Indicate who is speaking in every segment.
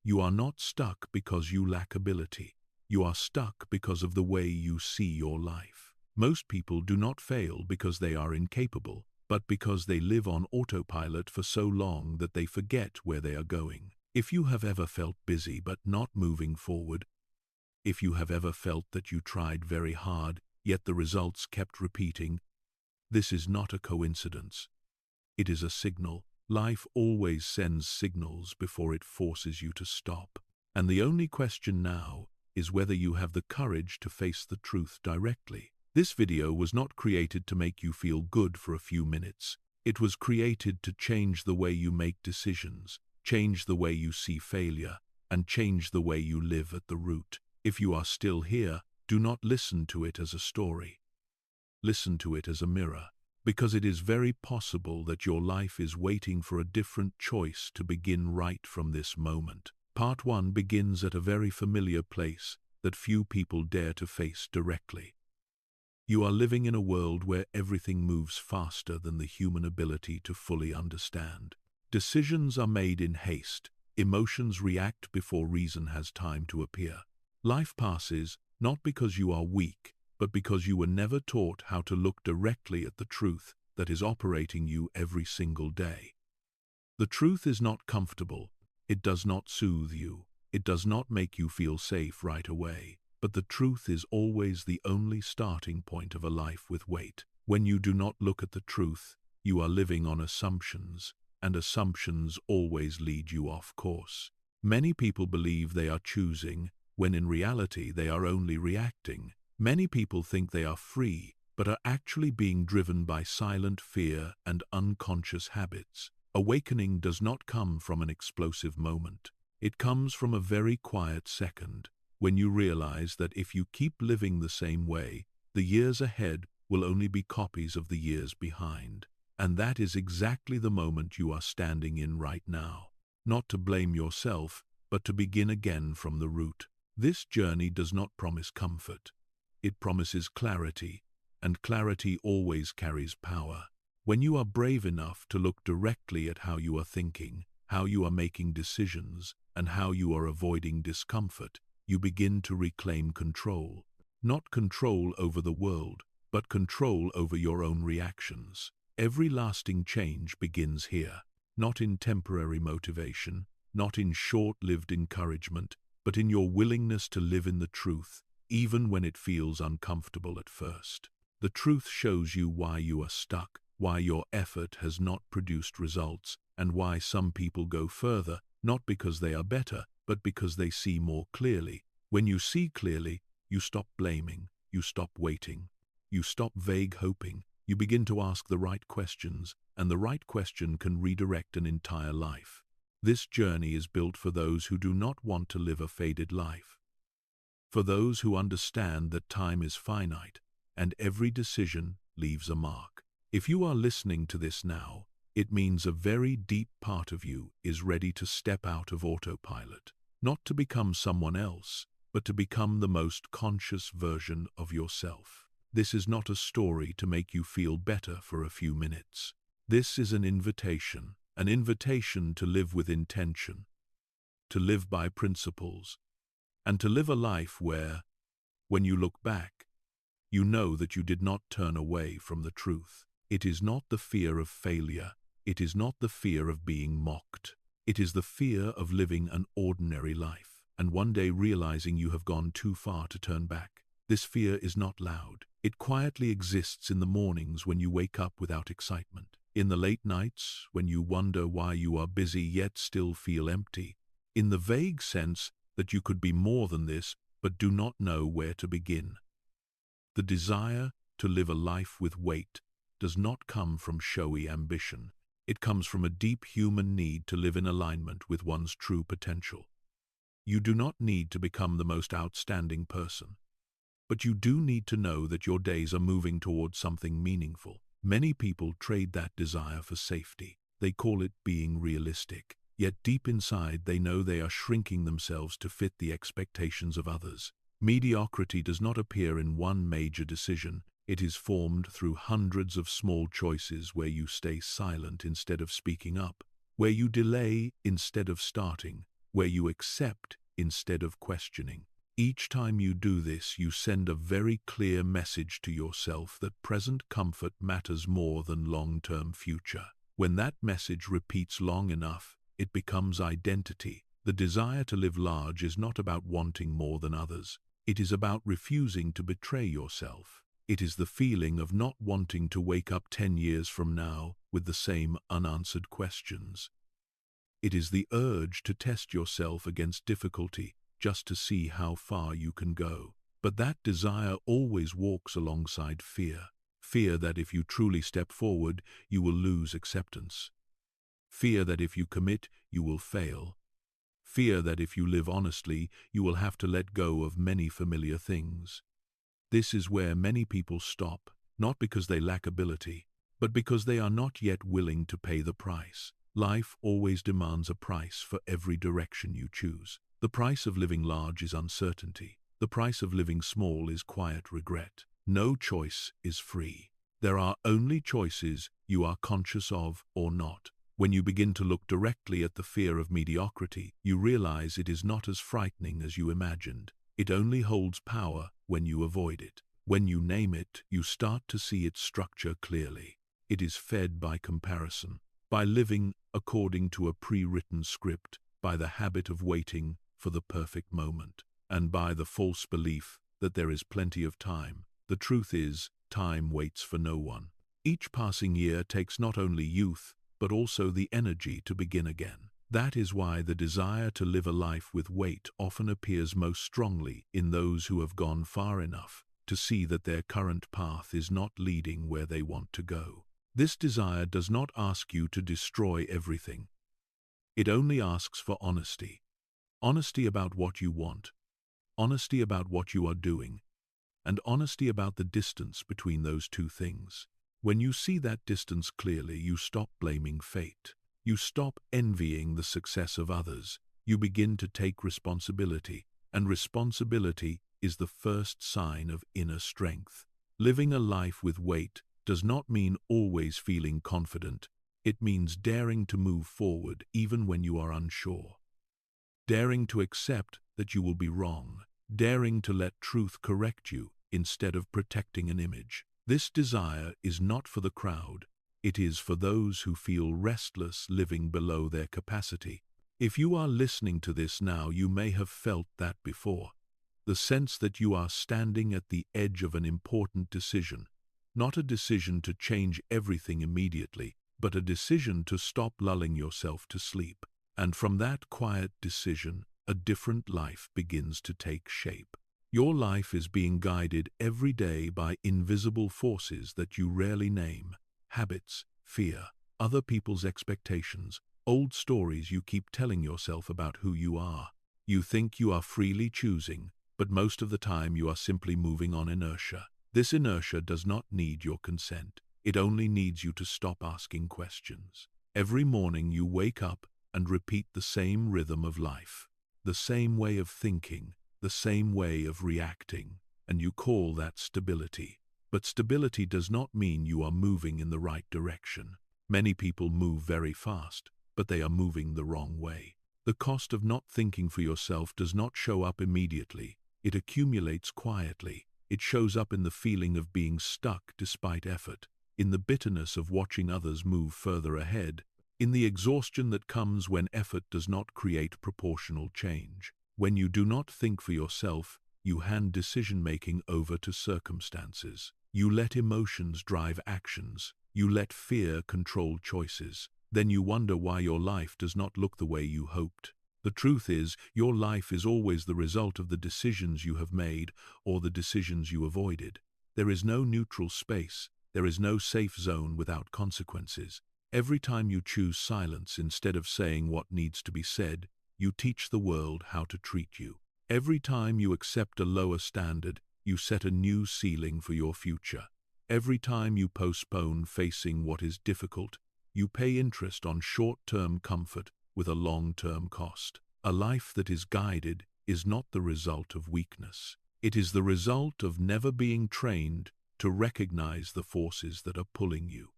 Speaker 1: You are not stuck because you lack ability. You are stuck because of the way you see your life. Most people do not fail because they are incapable, but because they live on autopilot for so long that they forget where they are going. If you have ever felt busy but not moving forward, if you have ever felt that you tried very hard, yet the results kept repeating, this is not a coincidence. It is a signal. Life always sends signals before it forces you to stop. And the only question now is whether you have the courage to face the truth directly. This video was not created to make you feel good for a few minutes. It was created to change the way you make decisions, change the way you see failure, and change the way you live at the root. If you are still here, do not listen to it as a story. Listen to it as a mirror, because it is very possible that your life is waiting for a different choice to begin right from this moment. Part 1 begins at a very familiar place that few people dare to face directly. You are living in a world where everything moves faster than the human ability to fully understand. Decisions are made in haste. Emotions react before reason has time to appear. Life passes not because you are weak, but because you were never taught how to look directly at the truth that is operating you every single day. The truth is not comfortable. It does not soothe you. It does not make you feel safe right away. But the truth is always the only starting point of a life with weight. When you do not look at the truth, you are living on assumptions, and assumptions always lead you off course. Many people believe they are choosing, when in reality they are only reacting. Many people think they are free, but are actually being driven by silent fear and unconscious habits. Awakening does not come from an explosive moment. It comes from a very quiet second, when you realize that if you keep living the same way, the years ahead will only be copies of the years behind. And that is exactly the moment you are standing in right now. Not to blame yourself, but to begin again from the root. This journey does not promise comfort. It promises clarity, and clarity always carries power. When you are brave enough to look directly at how you are thinking, how you are making decisions, and how you are avoiding discomfort, you begin to reclaim control. Not control over the world, but control over your own reactions. Every lasting change begins here, not in temporary motivation, not in short-lived encouragement, but in your willingness to live in the truth, even when it feels uncomfortable at first. The truth shows you why you are stuck, why your effort has not produced results, and why some people go further, not because they are better, but because they see more clearly. When you see clearly, you stop blaming, you stop waiting, you stop vague hoping, you begin to ask the right questions, and the right question can redirect an entire life. This journey is built for those who do not want to live a faded life, for those who understand that time is finite, and every decision leaves a mark. If you are listening to this now, it means a very deep part of you is ready to step out of autopilot, not to become someone else, but to become the most conscious version of yourself. This is not a story to make you feel better for a few minutes. This is an invitation to live with intention, to live by principles, and to live a life where, when you look back, you know that you did not turn away from the truth. It is not the fear of failure. It is not the fear of being mocked. It is the fear of living an ordinary life, and one day realizing you have gone too far to turn back. This fear is not loud. It quietly exists in the mornings when you wake up without excitement, in the late nights when you wonder why you are busy yet still feel empty, in the vague sense that you could be more than this but do not know where to begin. The desire to live a life with weight does not come from showy ambition. It comes from a deep human need to live in alignment with one's true potential. You do not need to become the most outstanding person, but you do need to know that your days are moving towards something meaningful. Many people trade that desire for safety. They call it being realistic. Yet deep inside they know they are shrinking themselves to fit the expectations of others. Mediocrity does not appear in one major decision. It is formed through hundreds of small choices where you stay silent instead of speaking up, where you delay instead of starting, where you accept instead of questioning. Each time you do this, you send a very clear message to yourself that present comfort matters more than long-term future. When that message repeats long enough, it becomes identity. The desire to live large is not about wanting more than others. It is about refusing to betray yourself. It is the feeling of not wanting to wake up 10 years from now with the same unanswered questions. It is the urge to test yourself against difficulty just to see how far you can go. But that desire always walks alongside fear. Fear that if you truly step forward, you will lose acceptance. Fear that if you commit, you will fail. Fear that if you live honestly, you will have to let go of many familiar things. This is where many people stop, not because they lack ability, but because they are not yet willing to pay the price. Life always demands a price for every direction you choose. The price of living large is uncertainty. The price of living small is quiet regret. No choice is free. There are only choices you are conscious of or not. When you begin to look directly at the fear of mediocrity, you realize it is not as frightening as you imagined. It only holds power when you avoid it. When you name it, you start to see its structure clearly. It is fed by comparison, by living according to a pre-written script, by the habit of waiting for the perfect moment, and by the false belief that there is plenty of time. The truth is, time waits for no one. Each passing year takes not only youth, but also the energy to begin again. That is why the desire to live a life with weight often appears most strongly in those who have gone far enough to see that their current path is not leading where they want to go. This desire does not ask you to destroy everything. It only asks for honesty. Honesty about what you want, honesty about what you are doing, and honesty about the distance between those two things. When you see that distance clearly, you stop blaming fate. You stop envying the success of others. You begin to take responsibility, and responsibility is the first sign of inner strength. Living a life with weight does not mean always feeling confident. It means daring to move forward even when you are unsure. Daring to accept that you will be wrong. Daring to let truth correct you instead of protecting an image. This desire is not for the crowd. It is for those who feel restless living below their capacity. If you are listening to this now, you may have felt that before. The sense that you are standing at the edge of an important decision. Not a decision to change everything immediately, but a decision to stop lulling yourself to sleep. And from that quiet decision, a different life begins to take shape. Your life is being guided every day by invisible forces that you rarely name. Habits, fear, other people's expectations, old stories you keep telling yourself about who you are. You think you are freely choosing, but most of the time you are simply moving on inertia. This inertia does not need your consent. It only needs you to stop asking questions. Every morning you wake up and repeat the same rhythm of life, the same way of thinking, the same way of reacting, and you call that stability. But stability does not mean you are moving in the right direction. Many people move very fast, but they are moving the wrong way. The cost of not thinking for yourself does not show up immediately. It accumulates quietly. It shows up in the feeling of being stuck despite effort, in the bitterness of watching others move further ahead, in the exhaustion that comes when effort does not create proportional change. When you do not think for yourself, you hand decision-making over to circumstances. You let emotions drive actions. You let fear control choices. Then you wonder why your life does not look the way you hoped. The truth is, your life is always the result of the decisions you have made or the decisions you avoided. There is no neutral space. There is no safe zone without consequences. Every time you choose silence instead of saying what needs to be said, you teach the world how to treat you. Every time you accept a lower standard, you set a new ceiling for your future. Every time you postpone facing what is difficult, you pay interest on short-term comfort with a long-term cost. A life that is guided is not the result of weakness. It is the result of never being trained to recognize the forces that are pulling you.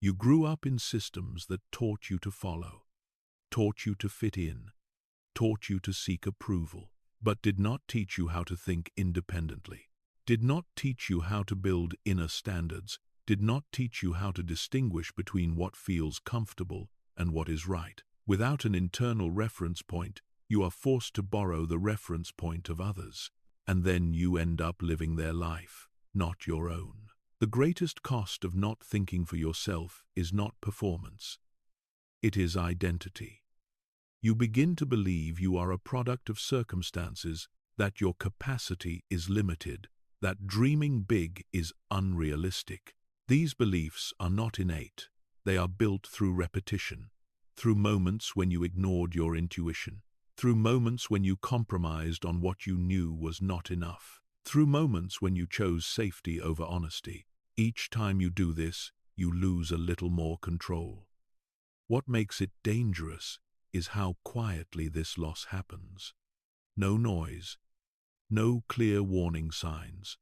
Speaker 1: You grew up in systems that taught you to follow, taught you to fit in, taught you to seek approval, but did not teach you how to think independently, did not teach you how to build inner standards, did not teach you how to distinguish between what feels comfortable and what is right. Without an internal reference point, you are forced to borrow the reference point of others, and then you end up living their life, not your own. The greatest cost of not thinking for yourself is not performance. It is identity. You begin to believe you are a product of circumstances, that your capacity is limited, that dreaming big is unrealistic. These beliefs are not innate. They are built through repetition, through moments when you ignored your intuition, through moments when you compromised on what you knew was not enough, through moments when you chose safety over honesty. Each time you do this, you lose a little more control. What makes it dangerous is how quietly this loss happens. No noise, no clear warning signs,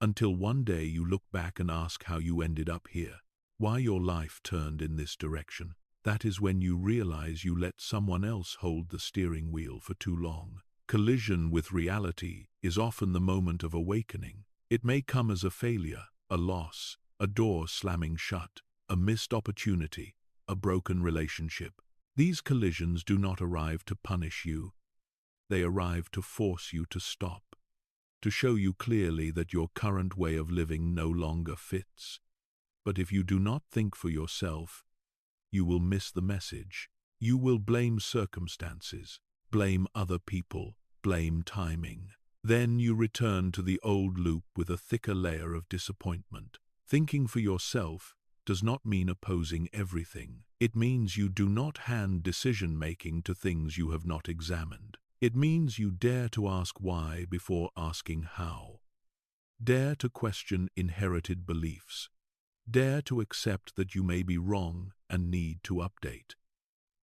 Speaker 1: until one day you look back and ask how you ended up here, why your life turned in this direction. That is when you realize you let someone else hold the steering wheel for too long. Collision with reality is often the moment of awakening. It may come as a failure, a loss, a door slamming shut, a missed opportunity, a broken relationship. These collisions do not arrive to punish you. They arrive to force you to stop, to show you clearly that your current way of living no longer fits. But if you do not think for yourself, you will miss the message. You will blame circumstances, blame other people, blame timing. Then you return to the old loop with a thicker layer of disappointment. Thinking for yourself does not mean opposing everything. It means you do not hand decision-making to things you have not examined. It means you dare to ask why before asking how. Dare to question inherited beliefs. Dare to accept that you may be wrong and need to update.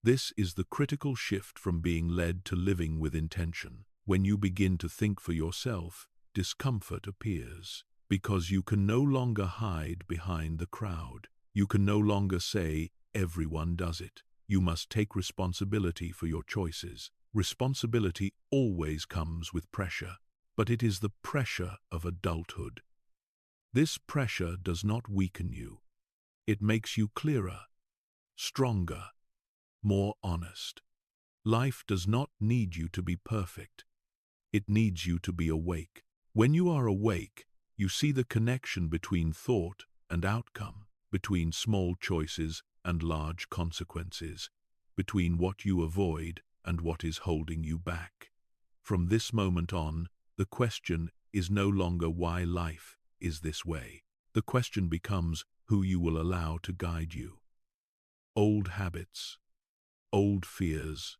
Speaker 1: This is the critical shift from being led to living with intention. When you begin to think for yourself, discomfort appears, because you can no longer hide behind the crowd. You can no longer say, everyone does it. You must take responsibility for your choices. Responsibility always comes with pressure, but it is the pressure of adulthood. This pressure does not weaken you. It makes you clearer, stronger, more honest. Life does not need you to be perfect. It needs you to be awake. When you are awake, you see the connection between thought and outcome, between small choices and large consequences, between what you avoid and what is holding you back. From this moment on, the question is no longer why life is this way. The question becomes who you will allow to guide you. Old habits, old fears,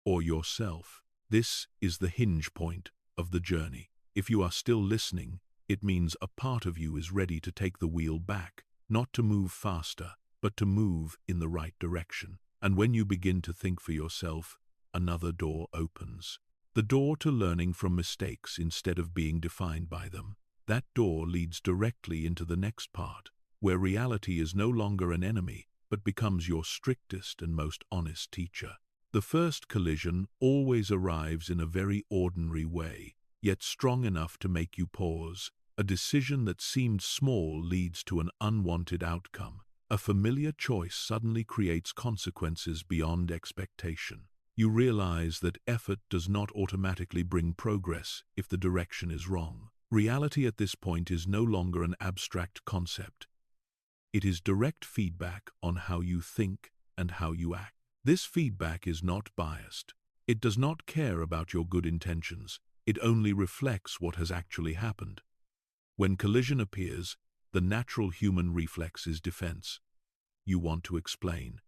Speaker 1: or yourself. This is the hinge point of the journey. If you are still listening, it means a part of you is ready to take the wheel back, not to move faster, but to move in the right direction. And when you begin to think for yourself, another door opens. The door to learning from mistakes instead of being defined by them. That door leads directly into the next part, where reality is no longer an enemy, but becomes your strictest and most honest teacher. The first collision always arrives in a very ordinary way, yet strong enough to make you pause. A decision that seemed small leads to an unwanted outcome. A familiar choice suddenly creates consequences beyond expectation. You realize that effort does not automatically bring progress if the direction is wrong. Reality at this point is no longer an abstract concept. It is direct feedback on how you think and how you act. This feedback is not biased. It does not care about your good intentions. It only reflects what has actually happened. When collision appears, the natural human reflex is defense. You want to explain.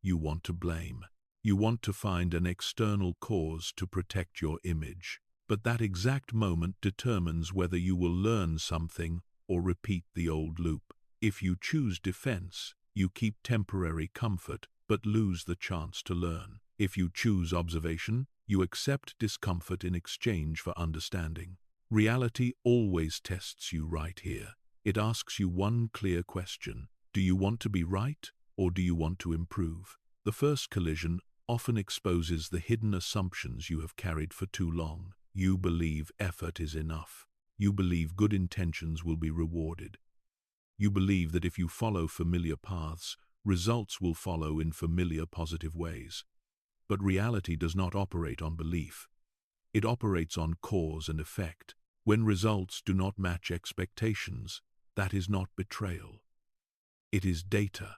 Speaker 1: You want to blame. You want to find an external cause to protect your image. But that exact moment determines whether you will learn something or repeat the old loop. If you choose defense, you keep temporary comfort but lose the chance to learn. If you choose observation, you accept discomfort in exchange for understanding. Reality always tests you right here. It asks you one clear question. Do you want to be right or do you want to improve? The first collision often exposes the hidden assumptions you have carried for too long. You believe effort is enough. You believe good intentions will be rewarded. You believe that if you follow familiar paths, results will follow in familiar positive ways. But reality does not operate on belief. It operates on cause and effect. When results do not match expectations, that is not betrayal. It is data.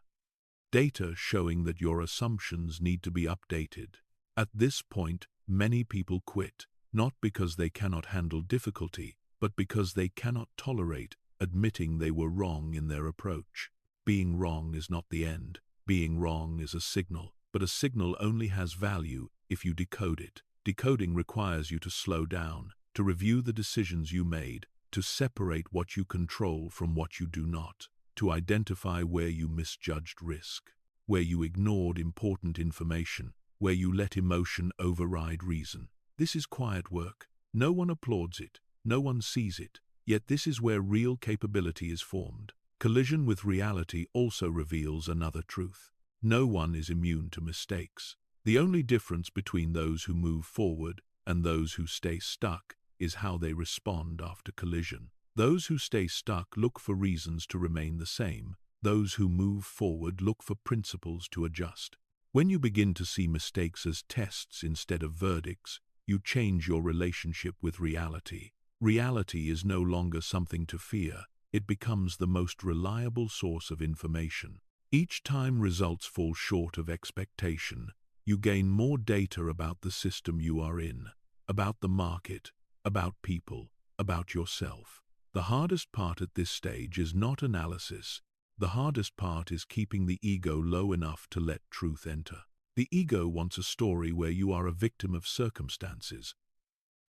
Speaker 1: Data showing that your assumptions need to be updated. At this point, many people quit, not because they cannot handle difficulty, but because they cannot tolerate admitting they were wrong in their approach. Being wrong is not the end. Being wrong is a signal, but a signal only has value if you decode it. Decoding requires you to slow down, to review the decisions you made, to separate what you control from what you do not, to identify where you misjudged risk, where you ignored important information, where you let emotion override reason. This is quiet work. No one applauds it. No one sees it. Yet this is where real capability is formed. Collision with reality also reveals another truth. No one is immune to mistakes. The only difference between those who move forward and those who stay stuck is how they respond after collision. Those who stay stuck look for reasons to remain the same. Those who move forward look for principles to adjust. When you begin to see mistakes as tests instead of verdicts, you change your relationship with reality. Reality is no longer something to fear. It becomes the most reliable source of information. Each time results fall short of expectation, you gain more data about the system you are in, about the market, about people, about yourself. The hardest part at this stage is not analysis. The hardest part is keeping the ego low enough to let truth enter. The ego wants a story where you are a victim of circumstances.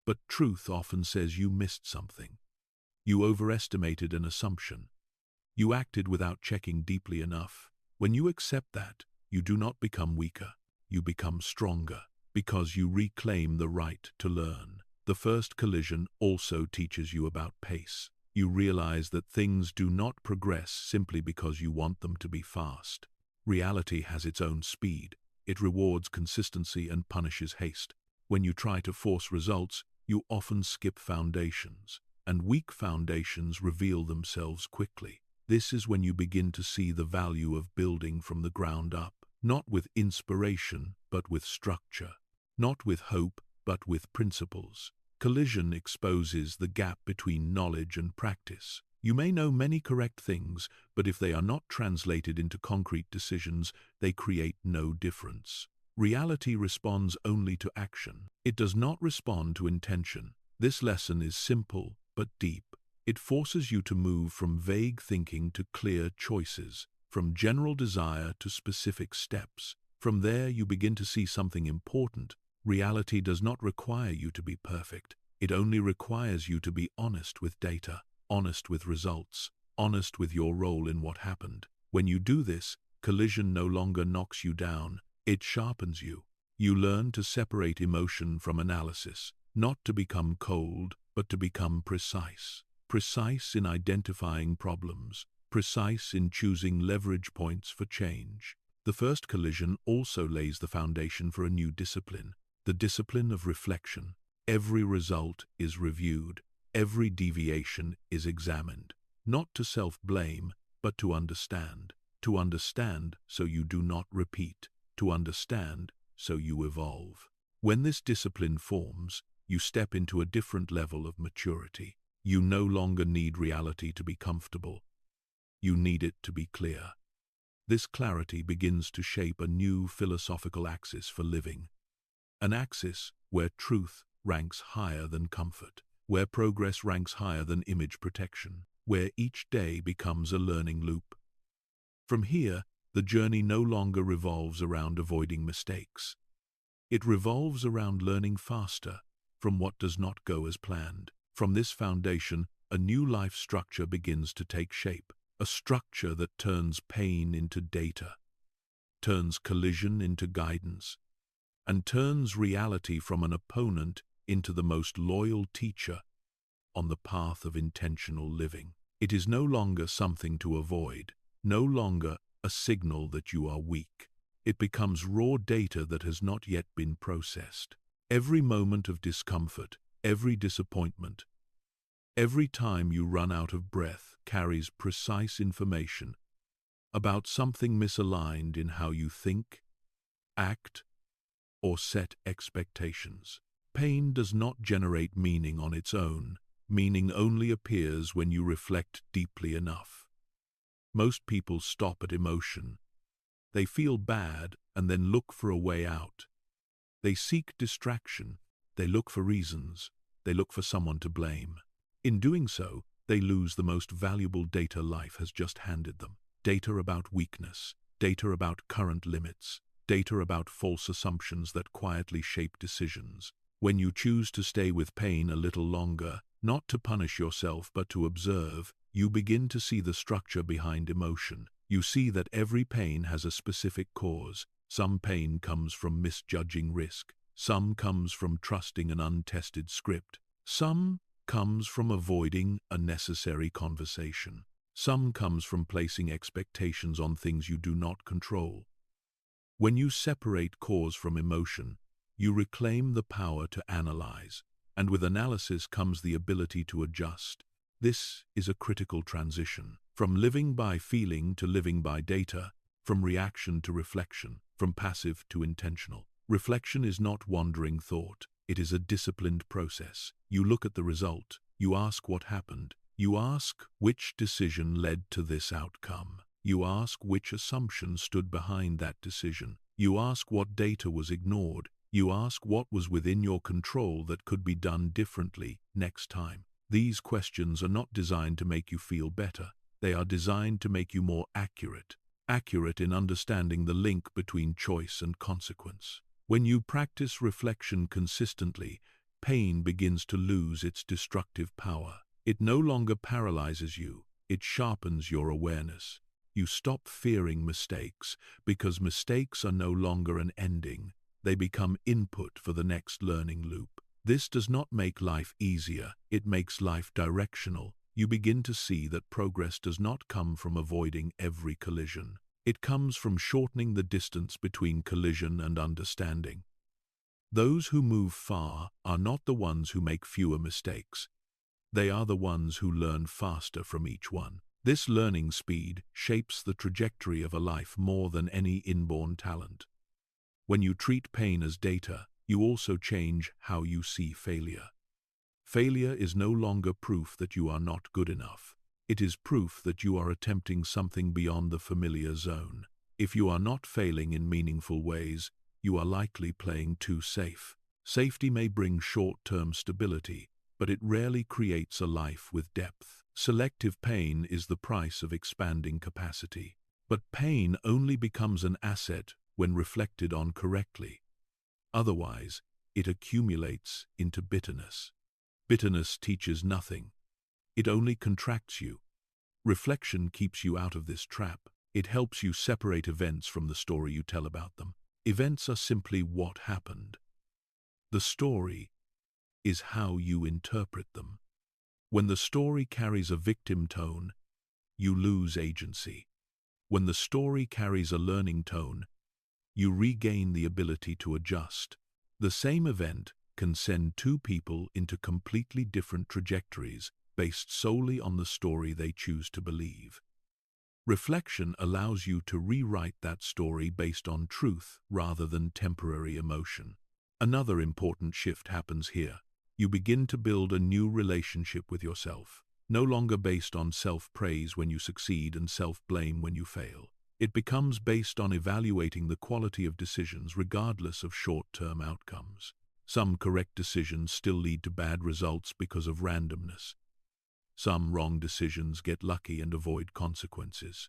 Speaker 1: But truth often says you missed something. You overestimated an assumption. You acted without checking deeply enough. When you accept that, you do not become weaker. You become stronger, because you reclaim the right to learn. The first collision also teaches you about pace. You realize that things do not progress simply because you want them to be fast. Reality has its own speed. It rewards consistency and punishes haste. When you try to force results, you often skip foundations, and weak foundations reveal themselves quickly. This is when you begin to see the value of building from the ground up, not with inspiration, but with structure, not with hope, but with principles. Collision exposes the gap between knowledge and practice. You may know many correct things, but if they are not translated into concrete decisions, they create no difference. Reality responds only to action. It does not respond to intention. This lesson is simple but deep. It forces you to move from vague thinking to clear choices, from general desire to specific steps. From there, you begin to see something important. Reality does not require you to be perfect. It only requires you to be honest with data, honest with results, honest with your role in what happened. When you do this, collision no longer knocks you down. It sharpens you. You learn to separate emotion from analysis, not to become cold, but to become precise. Precise in identifying problems, precise in choosing leverage points for change. The first collision also lays the foundation for a new discipline, the discipline of reflection. Every result is reviewed, every deviation is examined, not to self-blame, but to understand. To understand so you do not repeat. To understand so you evolve. When this discipline forms, you step into a different level of maturity. You no longer need reality to be comfortable. You need it to be clear. This clarity begins to shape a new philosophical axis for living. An axis where truth ranks higher than comfort, where progress ranks higher than image protection, where each day becomes a learning loop. From here, the journey no longer revolves around avoiding mistakes. It revolves around learning faster from what does not go as planned. From this foundation, a new life structure begins to take shape, a structure that turns pain into data, turns collision into guidance, and turns reality from an opponent into the most loyal teacher on the path of intentional living. It is no longer something to avoid, no longer a signal that you are weak. It becomes raw data that has not yet been processed. Every moment of discomfort, every disappointment, every time you run out of breath carries precise information about something misaligned in how you think, act, or set expectations. Pain does not generate meaning on its own. Meaning only appears when you reflect deeply enough. Most people stop at emotion. They feel bad and then look for a way out. They seek distraction. They look for reasons. They look for someone to blame. In doing so, they lose the most valuable data life has just handed them. Data about weakness, data about current limits, data about false assumptions that quietly shape decisions. When you choose to stay with pain a little longer, not to punish yourself but to observe, you begin to see the structure behind emotion. You see that every pain has a specific cause. Some pain comes from misjudging risk. Some comes from trusting an untested script. Some comes from avoiding a necessary conversation. Some comes from placing expectations on things you do not control. When you separate cause from emotion, you reclaim the power to analyze, and with analysis comes the ability to adjust. This is a critical transition, from living by feeling to living by data, from reaction to reflection, from passive to intentional. Reflection is not wandering thought. It is a disciplined process. You look at the result. You ask what happened. You ask which decision led to this outcome. You ask which assumption stood behind that decision. You ask what data was ignored. You ask what was within your control that could be done differently next time. These questions are not designed to make you feel better. They are designed to make you more accurate. Accurate in understanding the link between choice and consequence. When you practice reflection consistently, pain begins to lose its destructive power. It no longer paralyzes you. It sharpens your awareness. You stop fearing mistakes because mistakes are no longer an ending. They become input for the next learning loop. This does not make life easier. It makes life directional. You begin to see that progress does not come from avoiding every collision. It comes from shortening the distance between collision and understanding. Those who move far are not the ones who make fewer mistakes. They are the ones who learn faster from each one. This learning speed shapes the trajectory of a life more than any inborn talent. When you treat pain as data, you also change how you see failure. Failure is no longer proof that you are not good enough. It is proof that you are attempting something beyond the familiar zone. If you are not failing in meaningful ways, you are likely playing too safe. Safety may bring short-term stability, but it rarely creates a life with depth. Selective pain is the price of expanding capacity. But pain only becomes an asset when reflected on correctly. Otherwise, it accumulates into bitterness. Bitterness teaches nothing. It only contracts you. Reflection keeps you out of this trap. It helps you separate events from the story you tell about them. Events are simply what happened. The story is how you interpret them. When the story carries a victim tone, you lose agency. When the story carries a learning tone, you regain the ability to adjust. The same event can send two people into completely different trajectories based solely on the story they choose to believe. Reflection allows you to rewrite that story based on truth rather than temporary emotion. Another important shift happens here. You begin to build a new relationship with yourself, no longer based on self-praise when you succeed and self-blame when you fail. It becomes based on evaluating the quality of decisions regardless of short-term outcomes. Some correct decisions still lead to bad results because of randomness. Some wrong decisions get lucky and avoid consequences.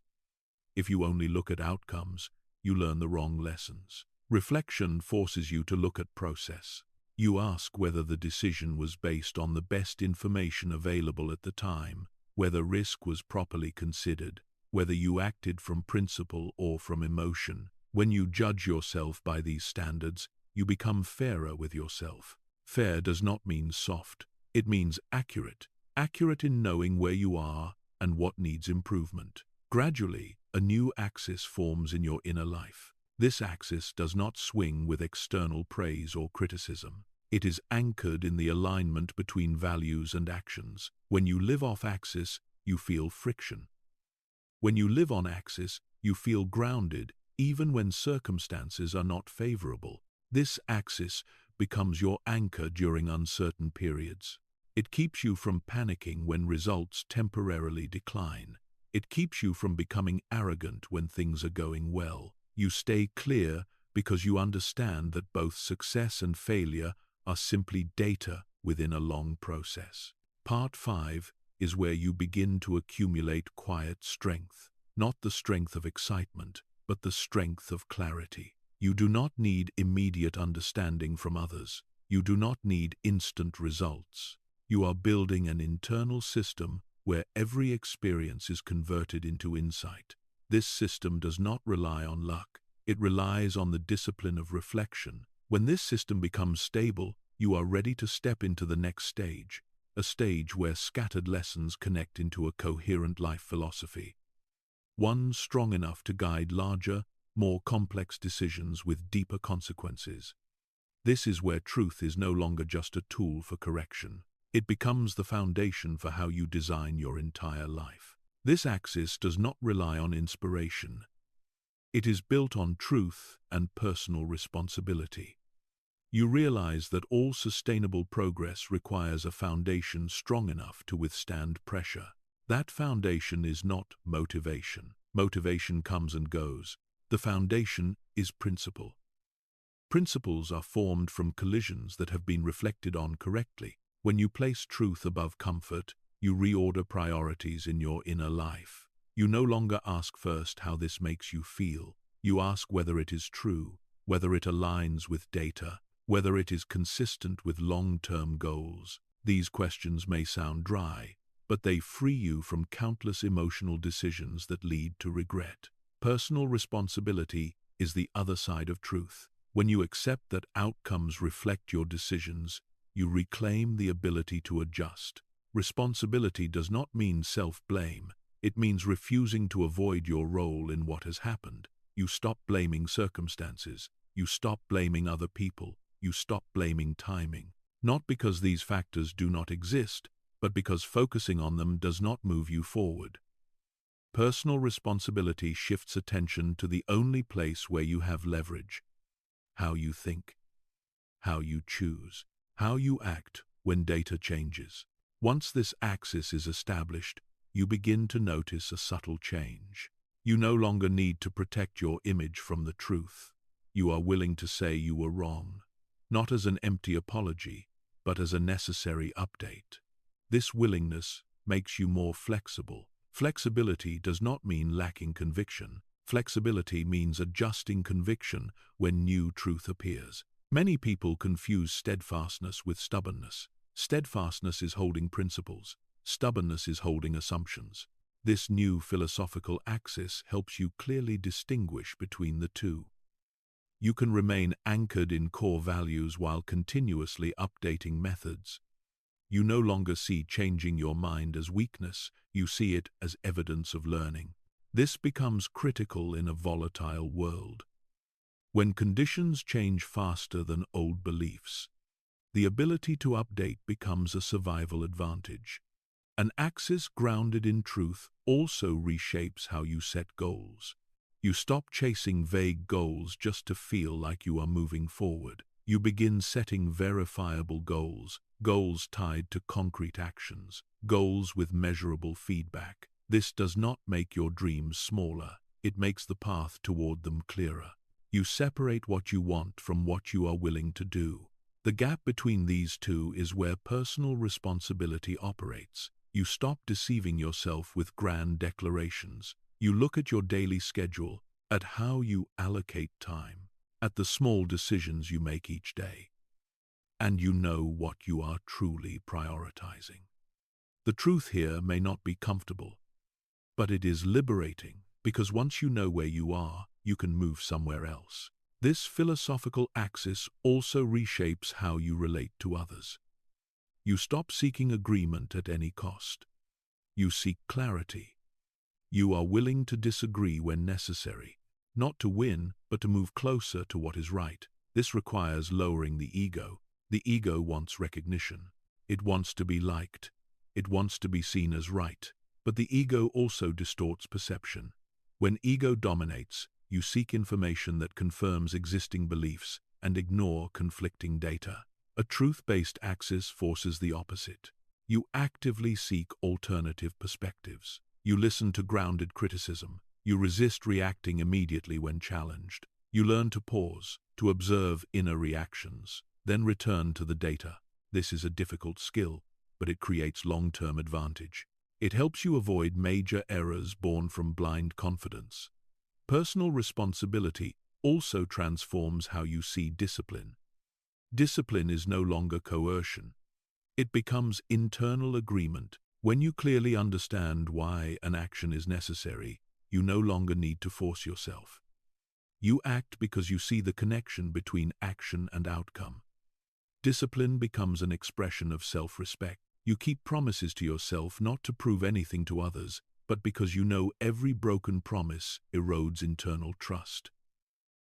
Speaker 1: If you only look at outcomes, you learn the wrong lessons. Reflection forces you to look at process. You ask whether the decision was based on the best information available at the time, whether risk was properly considered, whether you acted from principle or from emotion. When you judge yourself by these standards, you become fairer with yourself. Fair does not mean soft. It means accurate. Accurate in knowing where you are and what needs improvement. Gradually, a new axis forms in your inner life. This axis does not swing with external praise or criticism. It is anchored in the alignment between values and actions. When you live off axis, you feel friction. When you live on axis, you feel grounded, even when circumstances are not favorable. This axis becomes your anchor during uncertain periods. It keeps you from panicking when results temporarily decline. It keeps you from becoming arrogant when things are going well. You stay clear because you understand that both success and failure are simply data within a long process. Part 5 is where you begin to accumulate quiet strength, not the strength of excitement, but the strength of clarity. You do not need immediate understanding from others. You do not need instant results. You are building an internal system where every experience is converted into insight. This system does not rely on luck. It relies on the discipline of reflection. When this system becomes stable, you are ready to step into the next stage, a stage where scattered lessons connect into a coherent life philosophy. One strong enough to guide larger, more complex decisions with deeper consequences. This is where truth is no longer just a tool for correction. It becomes the foundation for how you design your entire life. This axis does not rely on inspiration. It is built on truth and personal responsibility. You realize that all sustainable progress requires a foundation strong enough to withstand pressure. That foundation is not motivation. Motivation comes and goes. The foundation is principle. Principles are formed from collisions that have been reflected on correctly. When you place truth above comfort, you reorder priorities in your inner life. You no longer ask first how this makes you feel. You ask whether it is true, whether it aligns with data, whether it is consistent with long-term goals. These questions may sound dry, but they free you from countless emotional decisions that lead to regret. Personal responsibility is the other side of truth. When you accept that outcomes reflect your decisions, you reclaim the ability to adjust. Responsibility does not mean self-blame. It means refusing to avoid your role in what has happened. You stop blaming circumstances. You stop blaming other people. You stop blaming timing. Not because these factors do not exist, but because focusing on them does not move you forward. Personal responsibility shifts attention to the only place where you have leverage: how you think, how you choose, how you act when data changes. Once this axis is established, you begin to notice a subtle change. You no longer need to protect your image from the truth. You are willing to say you were wrong, not as an empty apology, but as a necessary update. This willingness makes you more flexible. Flexibility does not mean lacking conviction. Flexibility means adjusting conviction when new truth appears. Many people confuse steadfastness with stubbornness. Steadfastness is holding principles. Stubbornness is holding assumptions. This new philosophical axis helps you clearly distinguish between the two. You can remain anchored in core values while continuously updating methods. You no longer see changing your mind as weakness. You see it as evidence of learning. This becomes critical in a volatile world. When conditions change faster than old beliefs, the ability to update becomes a survival advantage. An axis grounded in truth also reshapes how you set goals. You stop chasing vague goals just to feel like you are moving forward. You begin setting verifiable goals, goals tied to concrete actions, goals with measurable feedback. This does not make your dreams smaller. It makes the path toward them clearer. You separate what you want from what you are willing to do. The gap between these two is where personal responsibility operates. You stop deceiving yourself with grand declarations. You look at your daily schedule, at how you allocate time, at the small decisions you make each day, and you know what you are truly prioritizing. The truth here may not be comfortable, but it is liberating, because once you know where you are, you can move somewhere else. This philosophical axis also reshapes how you relate to others. You stop seeking agreement at any cost. You seek clarity. You are willing to disagree when necessary. not to win, but to move closer to what is right. This requires lowering the ego. The ego wants recognition. It wants to be liked. It wants to be seen as right. But the ego also distorts perception. When ego dominates, you seek information that confirms existing beliefs and ignore conflicting data. A truth-based axis forces the opposite. You actively seek alternative perspectives. You listen to grounded criticism. You resist reacting immediately when challenged. You learn to pause, to observe inner reactions, then return to the data. This is a difficult skill, but it creates long-term advantage. It helps you avoid major errors born from blind confidence. Personal responsibility also transforms how you see discipline. Discipline is no longer coercion. It becomes internal agreement. When you clearly understand why an action is necessary, you no longer need to force yourself. You act because you see the connection between action and outcome. Discipline becomes an expression of self-respect. You keep promises to yourself not to prove anything to others, but because you know every broken promise erodes internal trust.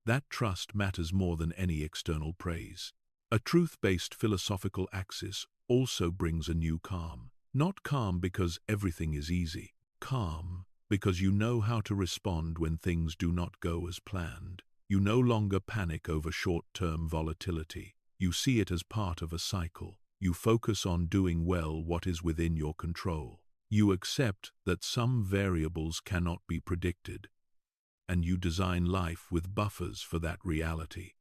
Speaker 1: That trust matters more than any external praise. A truth-based philosophical axis also brings a new calm. Not calm because everything is easy. Calm because you know how to respond when things do not go as planned. You no longer panic over short-term volatility. You see it as part of a cycle. You focus on doing well what is within your control. You accept that some variables cannot be predicted, and you design life with buffers for that reality.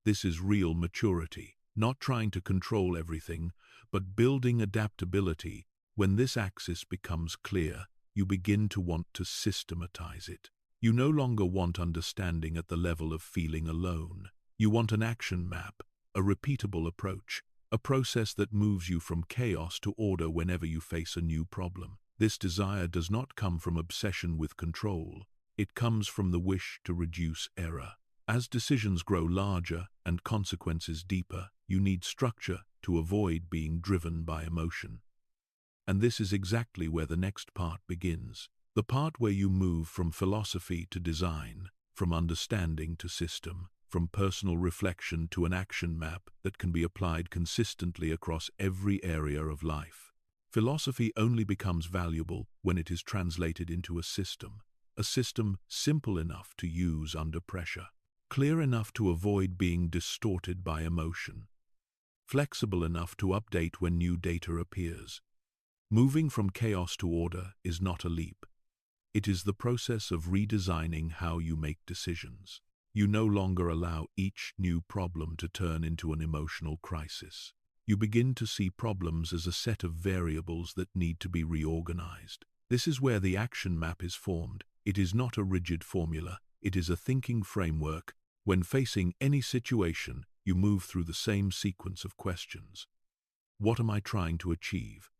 Speaker 1: This is real maturity, not trying to control everything, but building adaptability. When this axis becomes clear, you begin to want to systematize it. You no longer want understanding at the level of feeling alone. You want an action map, a repeatable approach, a process that moves you from chaos to order whenever you face a new problem. This desire does not come from obsession with control. It comes from the wish to reduce error. As decisions grow larger and consequences deeper, you need structure to avoid being driven by emotion. And this is exactly where the next part begins. The part where you move from philosophy to design, from understanding to system, from personal reflection to an action map that can be applied consistently across every area of life. Philosophy only becomes valuable when it is translated into a system simple enough to use under pressure, clear enough to avoid being distorted by emotion, flexible enough to update when new data appears. Moving from chaos to order is not a leap. It is the process of redesigning how you make decisions. You no longer allow each new problem to turn into an emotional crisis. You begin to see problems as a set of variables that need to be reorganized. This is where the action map is formed. It is not a rigid formula. It is a thinking framework. When facing any situation, you move through the same sequence of questions. What am I trying to achieve?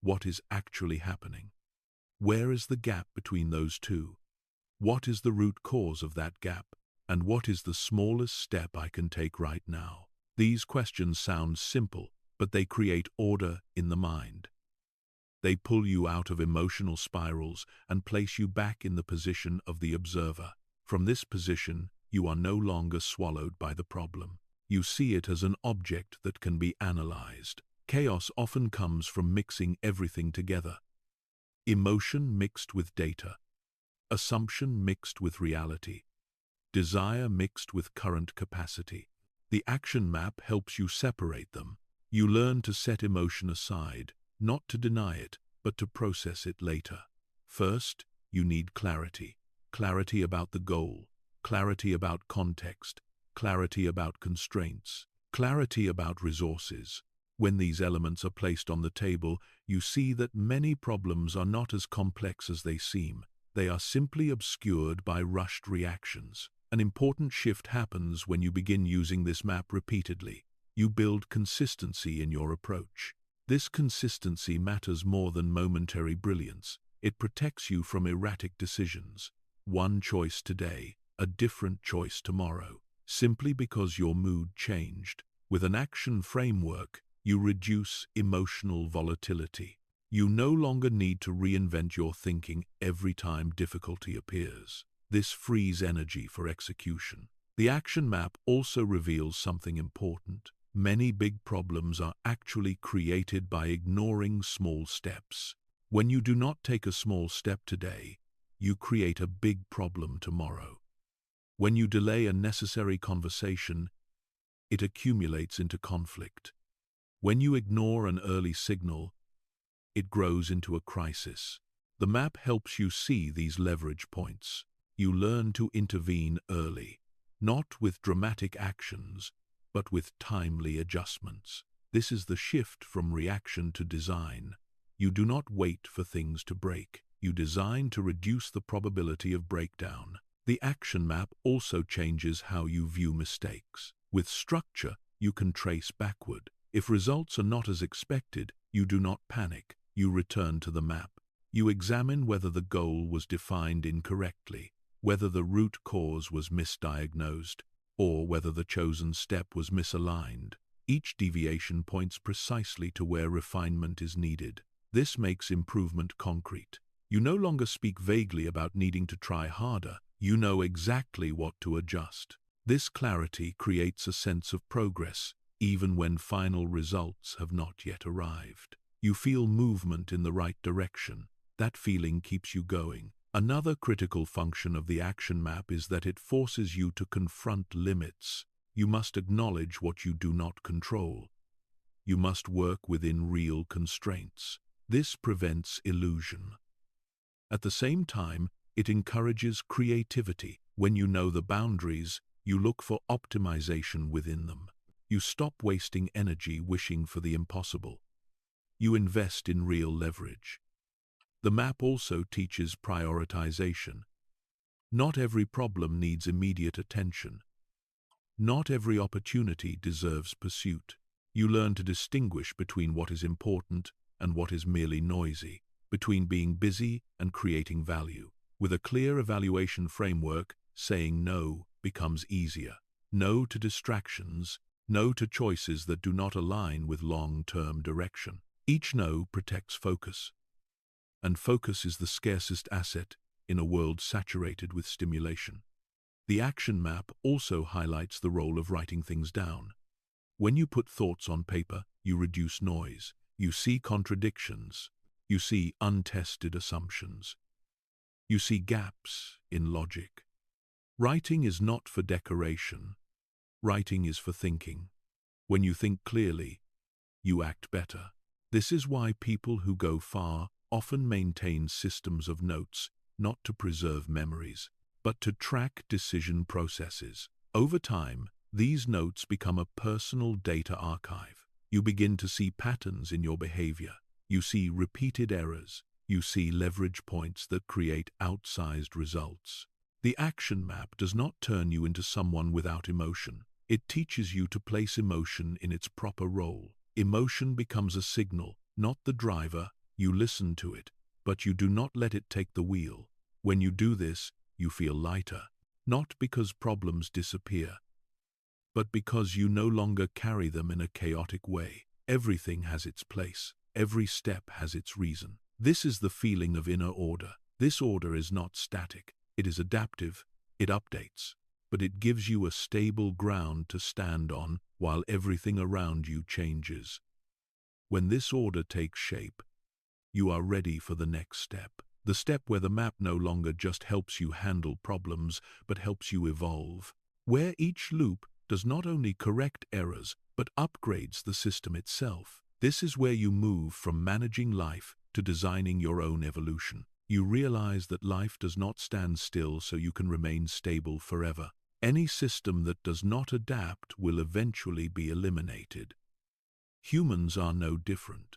Speaker 1: What is actually happening? Where is the gap between those two? What is the root cause of that gap? And what is the smallest step I can take right now? These questions sound simple, but they create order in the mind. They pull you out of emotional spirals and place you back in the position of the observer. From this position, you are no longer swallowed by the problem. You see it as an object that can be analyzed. Chaos often comes from mixing everything together. Emotion mixed with data. Assumption mixed with reality. Desire mixed with current capacity. The action map helps you separate them. You learn to set emotion aside, not to deny it, but to process it later. First, you need clarity. Clarity about the goal. Clarity about context. Clarity about constraints. Clarity about resources. When these elements are placed on the table, you see that many problems are not as complex as they seem. They are simply obscured by rushed reactions. An important shift happens when you begin using this map repeatedly. You build consistency in your approach. This consistency matters more than momentary brilliance. It protects you from erratic decisions. One choice today, a different choice tomorrow, simply because your mood changed. With an action framework, you reduce emotional volatility. You no longer need to reinvent your thinking every time difficulty appears. This frees energy for execution. The action map also reveals something important. Many big problems are actually created by ignoring small steps. When you do not take a small step today, you create a big problem tomorrow. When you delay a necessary conversation, it accumulates into conflict. When you ignore an early signal, it grows into a crisis. The map helps you see these leverage points. You learn to intervene early, not with dramatic actions, but with timely adjustments. This is the shift from reaction to design. You do not wait for things to break. You design to reduce the probability of breakdown. The action map also changes how you view mistakes. With structure, you can trace backward. If results are not as expected, you do not panic. You return to the map. You examine whether the goal was defined incorrectly, whether the root cause was misdiagnosed, or whether the chosen step was misaligned. Each deviation points precisely to where refinement is needed. This makes improvement concrete. You no longer speak vaguely about needing to try harder. You know exactly what to adjust. This clarity creates a sense of progress, even when final results have not yet arrived. You feel movement in the right direction. That feeling keeps you going. Another critical function of the action map is that it forces you to confront limits. You must acknowledge what you do not control. You must work within real constraints. This prevents illusion. At the same time, it encourages creativity. When you know the boundaries, you look for optimization within them. You stop wasting energy wishing for the impossible. You invest in real leverage. The map also teaches prioritization. Not every problem needs immediate attention. Not every opportunity deserves pursuit. You learn to distinguish between what is important and what is merely noisy, between being busy and creating value. With a clear evaluation framework, saying no becomes easier. No to distractions, no to choices that do not align with long-term direction. Each no protects focus. And focus is the scarcest asset in a world saturated with stimulation. The action map also highlights the role of writing things down. When you put thoughts on paper, you reduce noise. You see contradictions. You see untested assumptions. You see gaps in logic. Writing is not for decoration. Writing is for thinking. When you think clearly, you act better. This is why people who go far often maintain systems of notes, not to preserve memories, but to track decision processes. Over time, these notes become a personal data archive. You begin to see patterns in your behavior. You see repeated errors. You see leverage points that create outsized results. The action map does not turn you into someone without emotion. It teaches you to place emotion in its proper role. Emotion becomes a signal, not the driver. You listen to it, but you do not let it take the wheel. When you do this, you feel lighter, not because problems disappear, but because you no longer carry them in a chaotic way. Everything has its place. Every step has its reason. This is the feeling of inner order. This order is not static. It is adaptive. It updates. But it gives you a stable ground to stand on while everything around you changes. When this order takes shape, you are ready for the next step. The step where the map no longer just helps you handle problems, but helps you evolve. Where each loop does not only correct errors, but upgrades the system itself. This is where you move from managing life to designing your own evolution. You realize that life does not stand still so you can remain stable forever. Any system that does not adapt will eventually be eliminated. Humans are no different.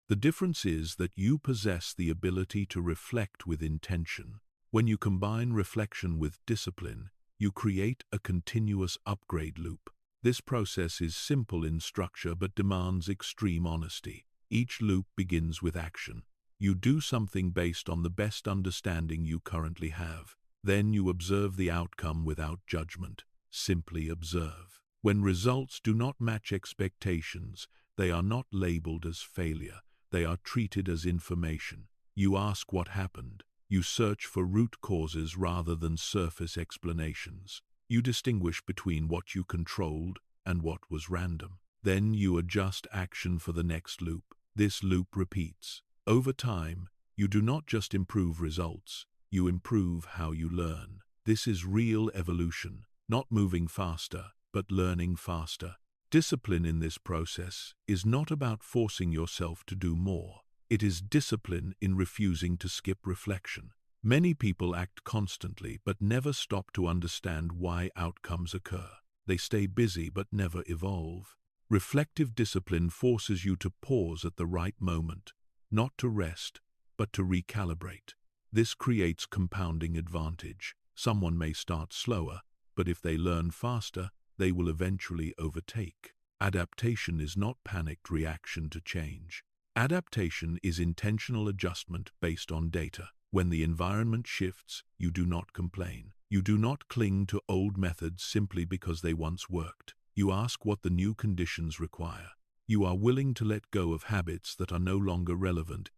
Speaker 1: The difference is that you possess the ability to reflect with intention. When you combine reflection with discipline, you create a continuous upgrade loop. This process is simple in structure but demands extreme honesty. Each loop begins with action. You do something based on the best understanding you currently have. Then you observe the outcome without judgment. Simply observe. When results do not match expectations, they are not labeled as failure. They are treated as information. You ask what happened. You search for root causes rather than surface explanations. You distinguish between what you controlled and what was random. Then you adjust action for the next loop. This loop repeats. Over time, you do not just improve results, you improve how you learn. This is real evolution, not moving faster, but learning faster. Discipline in this process is not about forcing yourself to do more. It is discipline in refusing to skip reflection. Many people act constantly but never stop to understand why outcomes occur. They stay busy but never evolve. Reflective discipline forces you to pause at the right moment, not to rest, but to recalibrate. This creates compounding advantage. Someone may start slower, but if they learn faster, they will eventually overtake. Adaptation is not panicked reaction to change. Adaptation is intentional adjustment based on data. When the environment shifts, you do not complain. You do not cling to old methods simply because they once worked. You ask what the new conditions require. You are willing to let go of habits that are no longer relevant,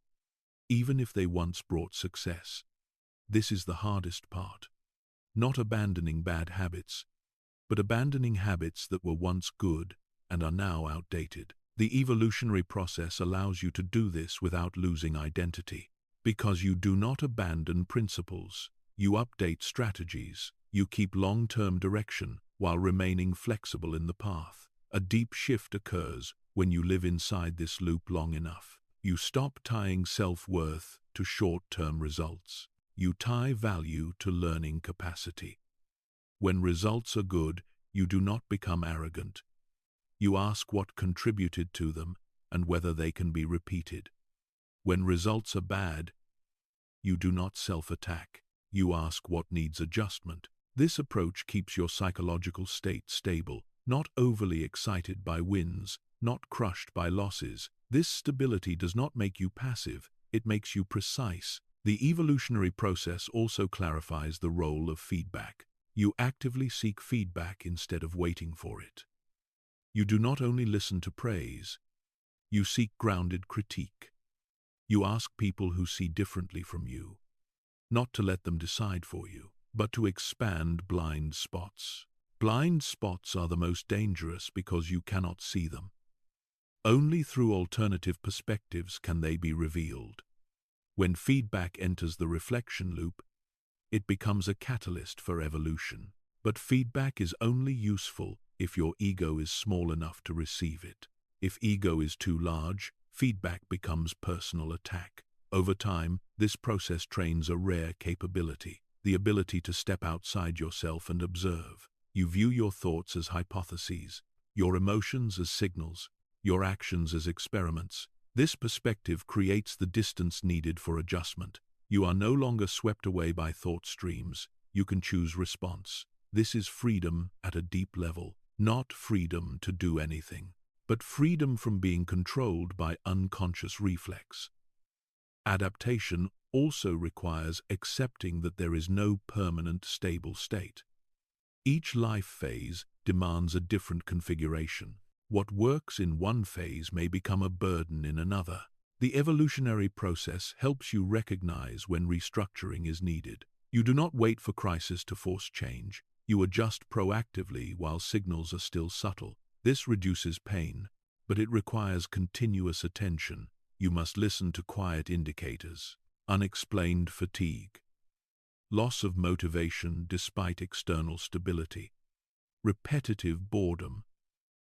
Speaker 1: even if they once brought success. This is the hardest part. Not abandoning bad habits, but abandoning habits that were once good and are now outdated. The evolutionary process allows you to do this without losing identity. Because you do not abandon principles, you update strategies, you keep long-term direction while remaining flexible in the path. A deep shift occurs when you live inside this loop long enough. You stop tying self-worth to short-term results. You tie value to learning capacity. When results are good, you do not become arrogant. You ask what contributed to them and whether they can be repeated. When results are bad, you do not self-attack. You ask what needs adjustment. This approach keeps your psychological state stable, not overly excited by wins, not crushed by losses. This stability does not make you passive, it makes you precise. The evolutionary process also clarifies the role of feedback. You actively seek feedback instead of waiting for it. You do not only listen to praise, you seek grounded critique. You ask people who see differently from you, not to let them decide for you, but to expand blind spots. Blind spots are the most dangerous because you cannot see them. Only through alternative perspectives can they be revealed. When feedback enters the reflection loop, it becomes a catalyst for evolution. But feedback is only useful if your ego is small enough to receive it. If ego is too large, feedback becomes personal attack. Over time, this process trains a rare capability, the ability to step outside yourself and observe. You view your thoughts as hypotheses, your emotions as signals, your actions as experiments. This perspective creates the distance needed for adjustment. You are no longer swept away by thought streams. You can choose response. This is freedom at a deep level, not freedom to do anything, but freedom from being controlled by unconscious reflex. Adaptation also requires accepting that there is no permanent stable state. Each life phase demands a different configuration. What works in one phase may become a burden in another. The evolutionary process helps you recognize when restructuring is needed. You do not wait for crisis to force change. You adjust proactively while signals are still subtle. This reduces pain, but it requires continuous attention. You must listen to quiet indicators, unexplained fatigue, loss of motivation despite external stability, repetitive boredom.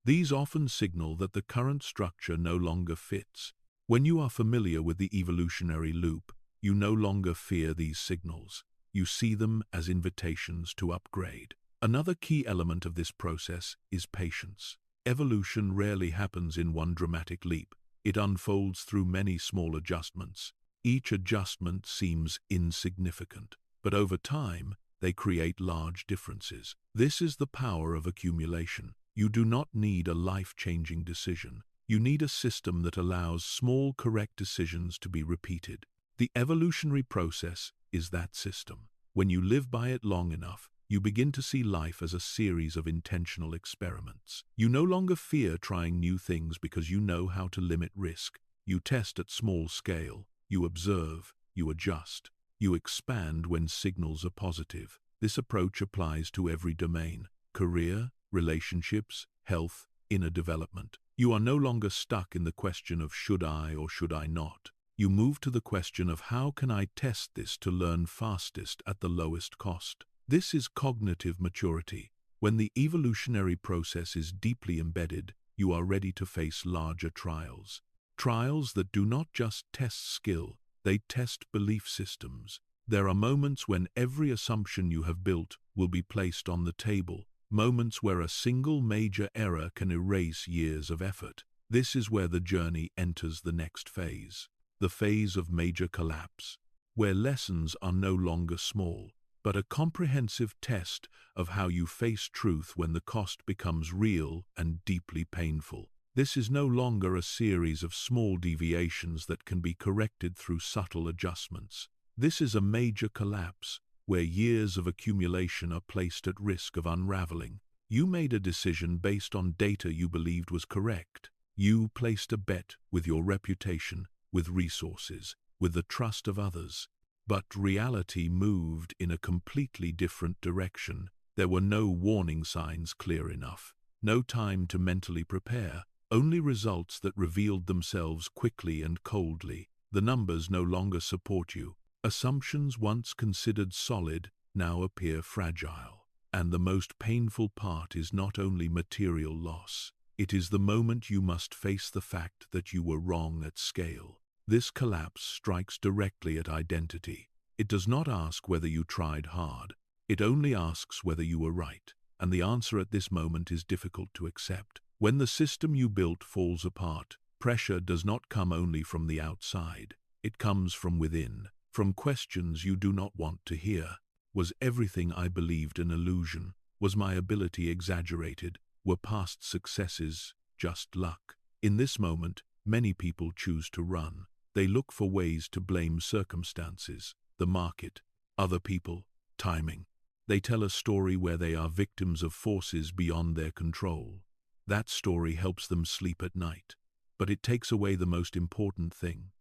Speaker 1: These often signal that the current structure no longer fits. When you are familiar with the evolutionary loop, you no longer fear these signals. You see them as invitations to upgrade. Another key element of this process is patience. Evolution rarely happens in one dramatic leap. It unfolds through many small adjustments. Each adjustment seems insignificant, but over time, they create large differences. This is the power of accumulation. You do not need a life-changing decision. You need a system that allows small correct decisions to be repeated. The evolutionary process is that system. When you live by it long enough, you begin to see life as a series of intentional experiments. You no longer fear trying new things because you know how to limit risk. You test at small scale. You observe. You adjust. You expand when signals are positive. This approach applies to every domain: career, relationships, health, inner development. You are no longer stuck in the question of should I or should I not. You move to the question of how can I test this to learn fastest at the lowest cost. This is cognitive maturity. When the evolutionary process is deeply embedded, you are ready to face larger trials. Trials that do not just test skill, they test belief systems. There are moments when every assumption you have built will be placed on the table, moments where a single major error can erase years of effort. This is where the journey enters the next phase, the phase of major collapse, where lessons are no longer small, but a comprehensive test of how you face truth when the cost becomes real and deeply painful. This is no longer a series of small deviations that can be corrected through subtle adjustments. This is a major collapse, where years of accumulation are placed at risk of unraveling. You made a decision based on data you believed was correct. You placed a bet with your reputation, with resources, with the trust of others. But reality moved in a completely different direction. There were no warning signs clear enough, no time to mentally prepare, only results that revealed themselves quickly and coldly. The numbers no longer support you. Assumptions once considered solid now appear fragile. And the most painful part is not only material loss. It is the moment you must face the fact that you were wrong at scale. This collapse strikes directly at identity. It does not ask whether you tried hard. It only asks whether you were right. And the answer at this moment is difficult to accept. When the system you built falls apart, pressure does not come only from the outside. It comes from within, from questions you do not want to hear. Was everything I believed an illusion? Was my ability exaggerated? Were past successes just luck? In this moment, many people choose to run. They look for ways to blame circumstances, the market, other people, timing. They tell a story where they are victims of forces beyond their control. That story helps them sleep at night, but it takes away the most important thing: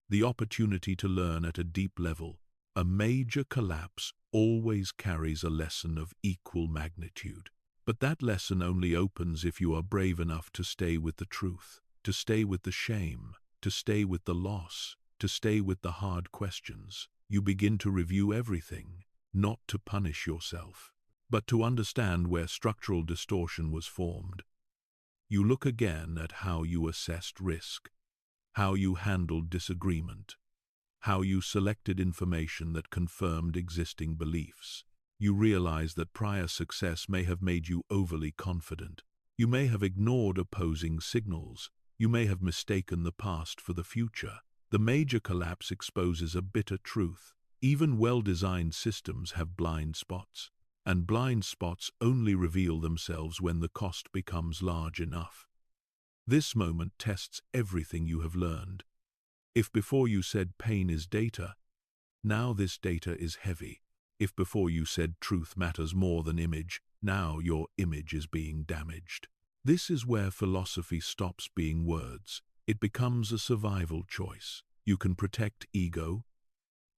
Speaker 1: the opportunity to learn at a deep level. A major collapse always carries a lesson of equal magnitude. But that lesson only opens if you are brave enough to stay with the truth, to stay with the shame, to stay with the loss, to stay with the hard questions. You begin to review everything, not to punish yourself, but to understand where structural distortion was formed. You look again at how you assessed risk, how you handled disagreement, how you selected information that confirmed existing beliefs. You realize that prior success may have made you overly confident. You may have ignored opposing signals. You may have mistaken the past for the future. The major collapse exposes a bitter truth. Even well-designed systems have blind spots, and blind spots only reveal themselves when the cost becomes large enough. This moment tests everything you have learned. If before you said pain is data, now this data is heavy. If before you said truth matters more than image, now your image is being damaged. This is where philosophy stops being words. It becomes a survival choice. You can protect ego,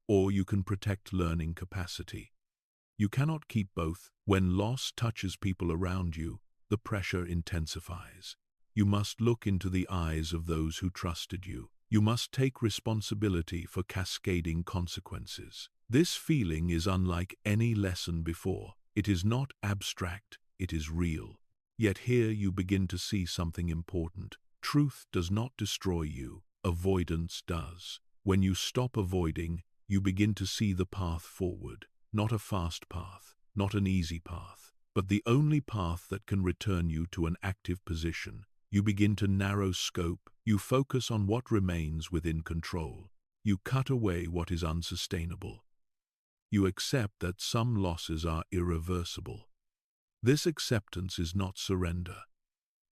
Speaker 1: or you can protect learning capacity. You cannot keep both. When loss touches people around you, the pressure intensifies. You must look into the eyes of those who trusted you. You must take responsibility for cascading consequences. This feeling is unlike any lesson before. It is not abstract, it is real. Yet here you begin to see something important. Truth does not destroy you, avoidance does. When you stop avoiding, you begin to see the path forward. Not a fast path, not an easy path, but the only path that can return you to an active position. You begin to narrow scope. You focus on what remains within control. You cut away what is unsustainable. You accept that some losses are irreversible. This acceptance is not surrender.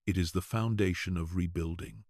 Speaker 1: It is the foundation of rebuilding.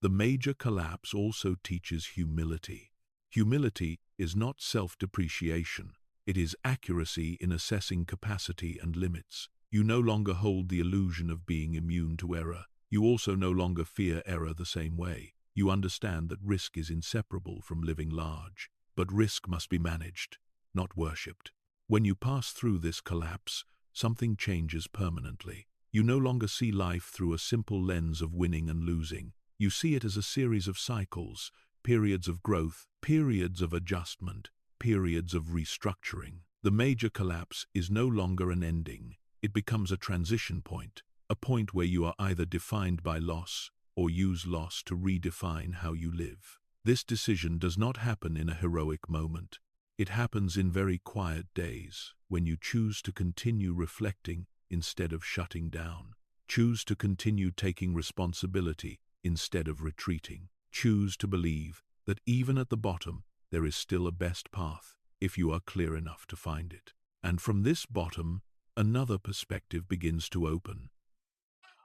Speaker 1: The major collapse also teaches humility. Humility is not self-depreciation. It is accuracy in assessing capacity and limits. You no longer hold the illusion of being immune to error. You also no longer fear error the same way. You understand that risk is inseparable from living large. But risk must be managed, not worshipped. When you pass through this collapse, something changes permanently. You no longer see life through a simple lens of winning and losing. You see it as a series of cycles, periods of growth, periods of adjustment, periods of restructuring. The major collapse is no longer an ending. It becomes a transition point, a point where you are either defined by loss or use loss to redefine how you live. This decision does not happen in a heroic moment. It happens in very quiet days, when you choose to continue reflecting instead of shutting down. Choose to continue taking responsibility instead of retreating. Choose to believe that even at the bottom, there is still a best path, if you are clear enough to find it. And from this bottom, another perspective begins to open.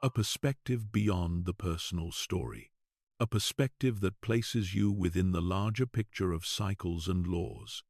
Speaker 1: A perspective beyond the personal story. A perspective that places you within the larger picture of cycles and laws.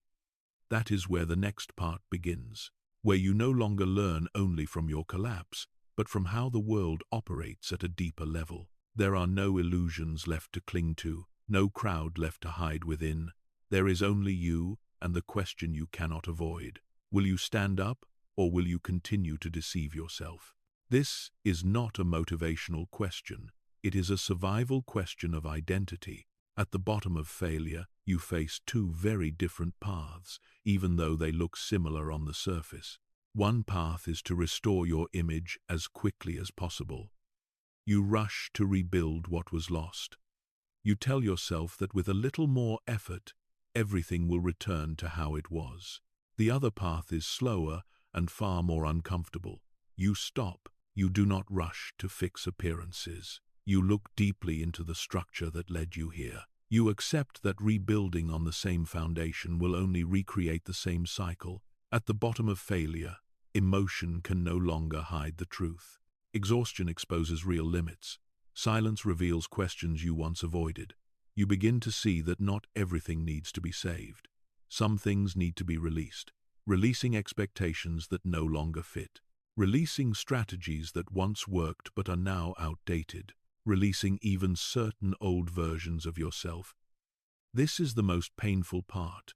Speaker 1: That is where the next part begins, where you no longer learn only from your collapse, but from how the world operates at a deeper level. There are no illusions left to cling to, no crowd left to hide within. There is only you and the question you cannot avoid. Will you stand up, or will you continue to deceive yourself? This is not a motivational question. It is a survival question of identity. At the bottom of failure, you face two very different paths, even though they look similar on the surface. One path is to restore your image as quickly as possible. You rush to rebuild what was lost. You tell yourself that with a little more effort, everything will return to how it was. The other path is slower and far more uncomfortable. You stop. You do not rush to fix appearances. You look deeply into the structure that led you here. You accept that rebuilding on the same foundation will only recreate the same cycle. At the bottom of failure, emotion can no longer hide the truth. Exhaustion exposes real limits. Silence reveals questions you once avoided. You begin to see that not everything needs to be saved. Some things need to be released. Releasing expectations that no longer fit. Releasing strategies that once worked but are now outdated. Releasing even certain old versions of yourself. This is the most painful part,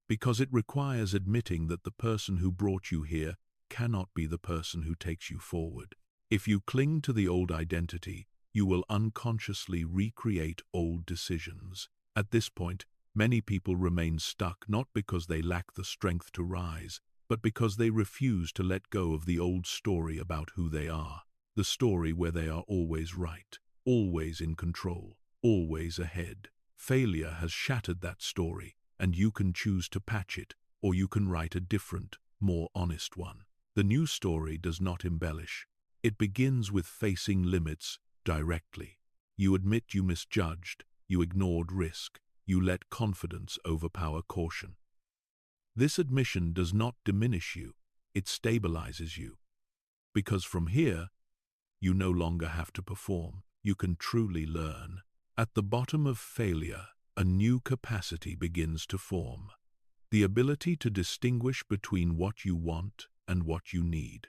Speaker 1: because it requires admitting that the person who brought you here cannot be the person who takes you forward. If you cling to the old identity, you will unconsciously recreate old decisions. At this point, many people remain stuck not because they lack the strength to rise, but because they refuse to let go of the old story about who they are. The story where they are always right, always in control, always ahead. Failure has shattered that story, and you can choose to patch it, or you can write a different, more honest one. The new story does not embellish. It begins with facing limits directly. You admit you misjudged, you ignored risk, you let confidence overpower caution. This admission does not diminish you, it stabilizes you. Because from here, you no longer have to perform, you can truly learn. At the bottom of failure, a new capacity begins to form. The ability to distinguish between what you want and what you need.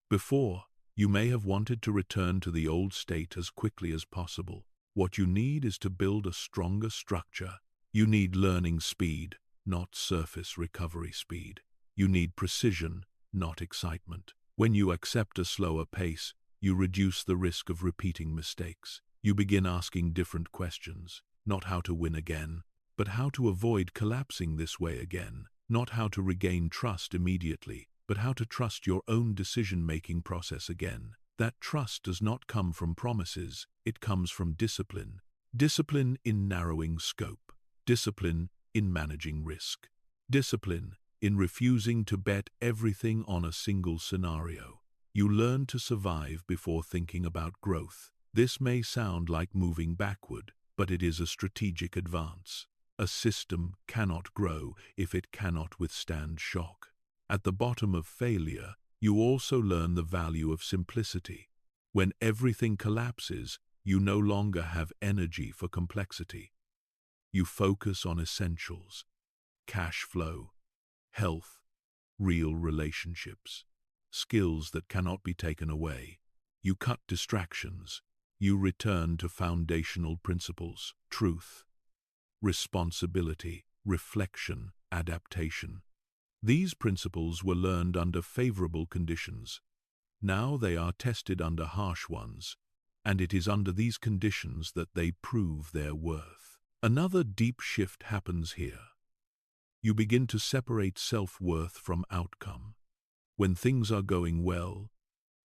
Speaker 1: Before, you may have wanted to return to the old state as quickly as possible. What you need is to build a stronger structure. You need learning speed, not surface recovery speed. You need precision, not excitement. When you accept a slower pace, you reduce the risk of repeating mistakes. You begin asking different questions, not how to win again, but how to avoid collapsing this way again, not how to regain trust immediately, but how to trust your own decision-making process again. That trust does not come from promises, it comes from discipline. Discipline in narrowing scope. Discipline in managing risk. Discipline in refusing to bet everything on a single scenario. You learn to survive before thinking about growth. This may sound like moving backward, but it is a strategic advance. A system cannot grow if it cannot withstand shock. At the bottom of failure, you also learn the value of simplicity. When everything collapses, you no longer have energy for complexity. You focus on essentials, cash flow, health, real relationships, skills that cannot be taken away. You cut distractions. You return to foundational principles, truth, responsibility, reflection, adaptation. These principles were learned under favorable conditions. Now they are tested under harsh ones, and it is under these conditions that they prove their worth. Another deep shift happens here. You begin to separate self-worth from outcome. When things are going well,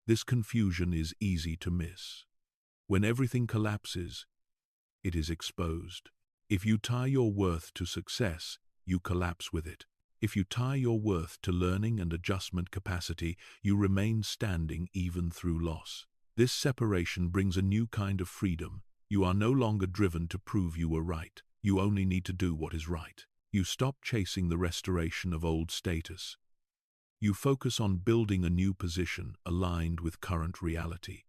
Speaker 1: this confusion is easy to miss. When everything collapses, it is exposed. If you tie your worth to success, you collapse with it. If you tie your worth to learning and adjustment capacity, you remain standing even through loss. This separation brings a new kind of freedom. You are no longer driven to prove you were right. You only need to do what is right. You stop chasing the restoration of old status. You focus on building a new position aligned with current reality.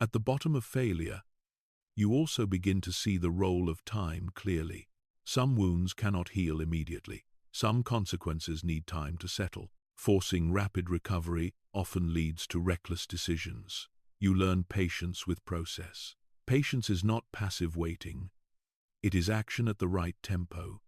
Speaker 1: At the bottom of failure, you also begin to see the role of time clearly. Some wounds cannot heal immediately. Some consequences need time to settle. Forcing rapid recovery often leads to reckless decisions. You learn patience with process. Patience is not passive waiting. It is action at the right tempo.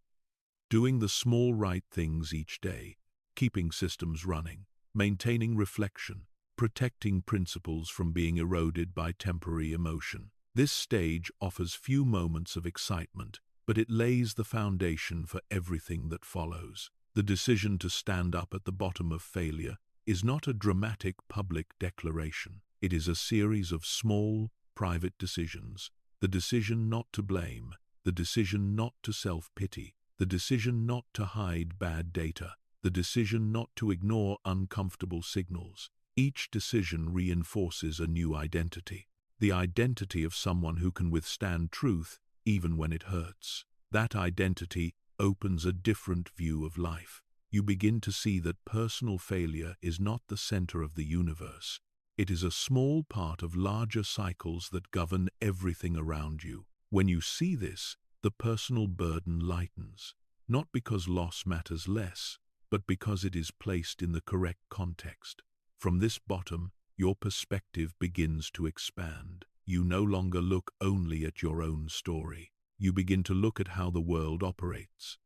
Speaker 1: Doing the small right things each day, keeping systems running, maintaining reflection, protecting principles from being eroded by temporary emotion. This stage offers few moments of excitement, but it lays the foundation for everything that follows. The decision to stand up at the bottom of failure is not a dramatic public declaration. It is a series of small, private decisions. The decision not to blame, the decision not to self-pity, the decision not to hide bad data, the decision not to ignore uncomfortable signals. Each decision reinforces a new identity. The identity of someone who can withstand truth even when it hurts. That identity opens a different view of life. You begin to see that personal failure is not the center of the universe. It is a small part of larger cycles that govern everything around you. When you see this, the personal burden lightens, not because loss matters less, but because it is placed in the correct context. From this bottom, your perspective begins to expand. You no longer look only at your own story. You begin to look at how the world operates.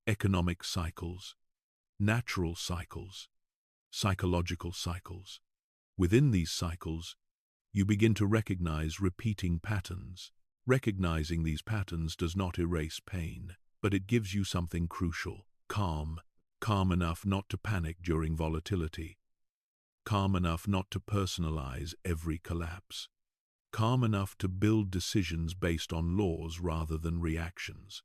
Speaker 1: Economic cycles, natural cycles, psychological cycles. Within these cycles, you begin to recognize repeating patterns. Recognizing these patterns does not erase pain, but it gives you something crucial: calm enough not to panic during volatility, calm enough not to personalize every collapse, calm enough to build decisions based on laws rather than reactions.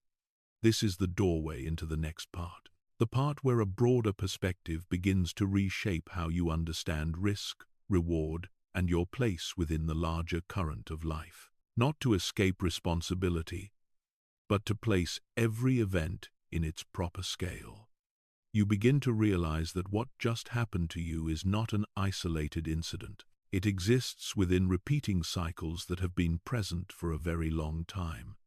Speaker 1: This is the doorway into the next part. The part where a broader perspective begins to reshape how you understand risk, reward, and your place within the larger current of life. Not to escape responsibility, but to place every event in its proper scale. You begin to realize that what just happened to you is not an isolated incident. It exists within repeating cycles that have been present for a very long time.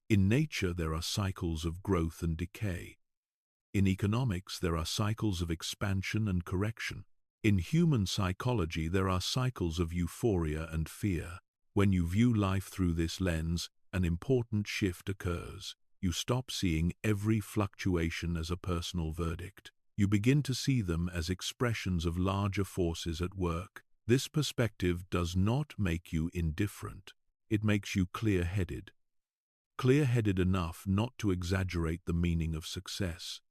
Speaker 1: In nature, there are cycles of growth and decay. In economics, there are cycles of expansion and correction. In human psychology, there are cycles of euphoria and fear. When you view life through this lens, an important shift occurs. You stop seeing every fluctuation as a personal verdict. You begin to see them as expressions of larger forces at work. This perspective does not make you indifferent. It makes you clear-headed. Clear-headed enough not to exaggerate the meaning of success.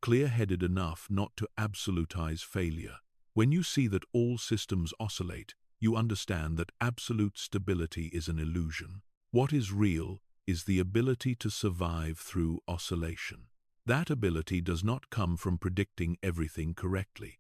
Speaker 1: Clear-headed enough not to absolutize failure. When you see that all systems oscillate, you understand that absolute stability is an illusion. What is real is the ability to survive through oscillation. That ability does not come from predicting everything correctly.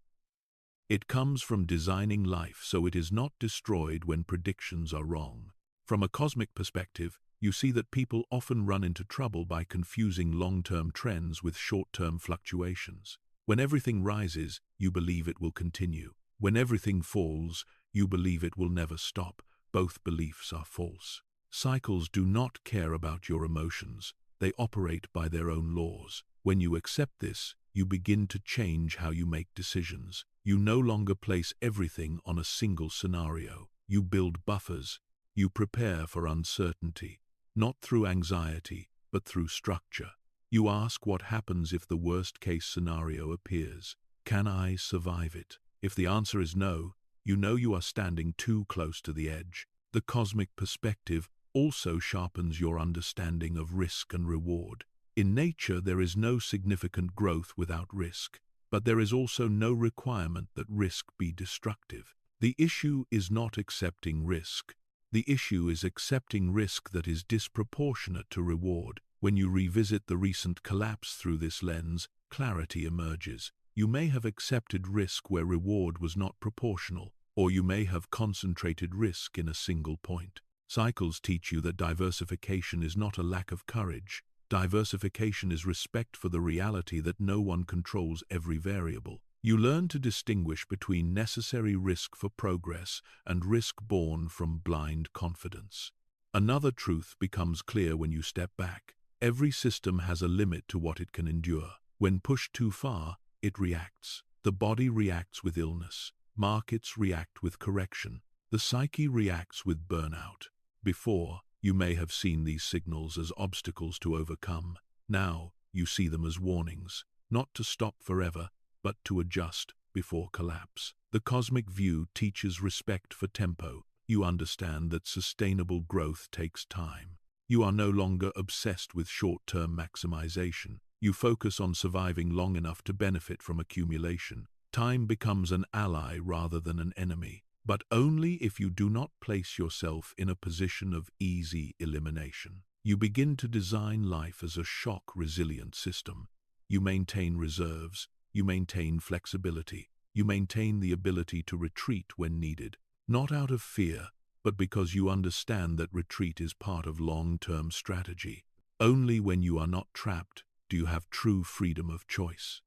Speaker 1: It comes from designing life so it is not destroyed when predictions are wrong. From a cosmic perspective, you see that people often run into trouble by confusing long-term trends with short-term fluctuations. When everything rises, you believe it will continue. When everything falls, you believe it will never stop. Both beliefs are false. Cycles do not care about your emotions. They operate by their own laws. When you accept this, you begin to change how you make decisions. You no longer place everything on a single scenario. You build buffers. You prepare for uncertainty, not through anxiety, but through structure. You ask what happens if the worst-case scenario appears. Can I survive it? If the answer is no, you know you are standing too close to the edge. The cosmic perspective also sharpens your understanding of risk and reward. In nature, there is no significant growth without risk, but there is also no requirement that risk be destructive. The issue is not accepting risk. The issue is accepting risk that is disproportionate to reward. When you revisit the recent collapse through this lens, clarity emerges. You may have accepted risk where reward was not proportional, or you may have concentrated risk in a single point. Cycles teach you that diversification is not a lack of courage. Diversification is respect for the reality that no one controls every variable. You learn to distinguish between necessary risk for progress and risk born from blind confidence. Another truth becomes clear when you step back. Every system has a limit to what it can endure. When pushed too far, it reacts. The body reacts with illness. Markets react with correction. The psyche reacts with burnout. Before, you may have seen these signals as obstacles to overcome. Now, you see them as warnings, not to stop forever, but to adjust before collapse. The cosmic view teaches respect for tempo. You understand that sustainable growth takes time. You are no longer obsessed with short-term maximization. You focus on surviving long enough to benefit from accumulation. Time becomes an ally rather than an enemy, but only if you do not place yourself in a position of easy elimination. You begin to design life as a shock-resilient system. You maintain reserves. You maintain flexibility. You maintain the ability to retreat when needed, not out of fear, but because you understand that retreat is part of long-term strategy. Only when you are not trapped do you have true freedom of choice.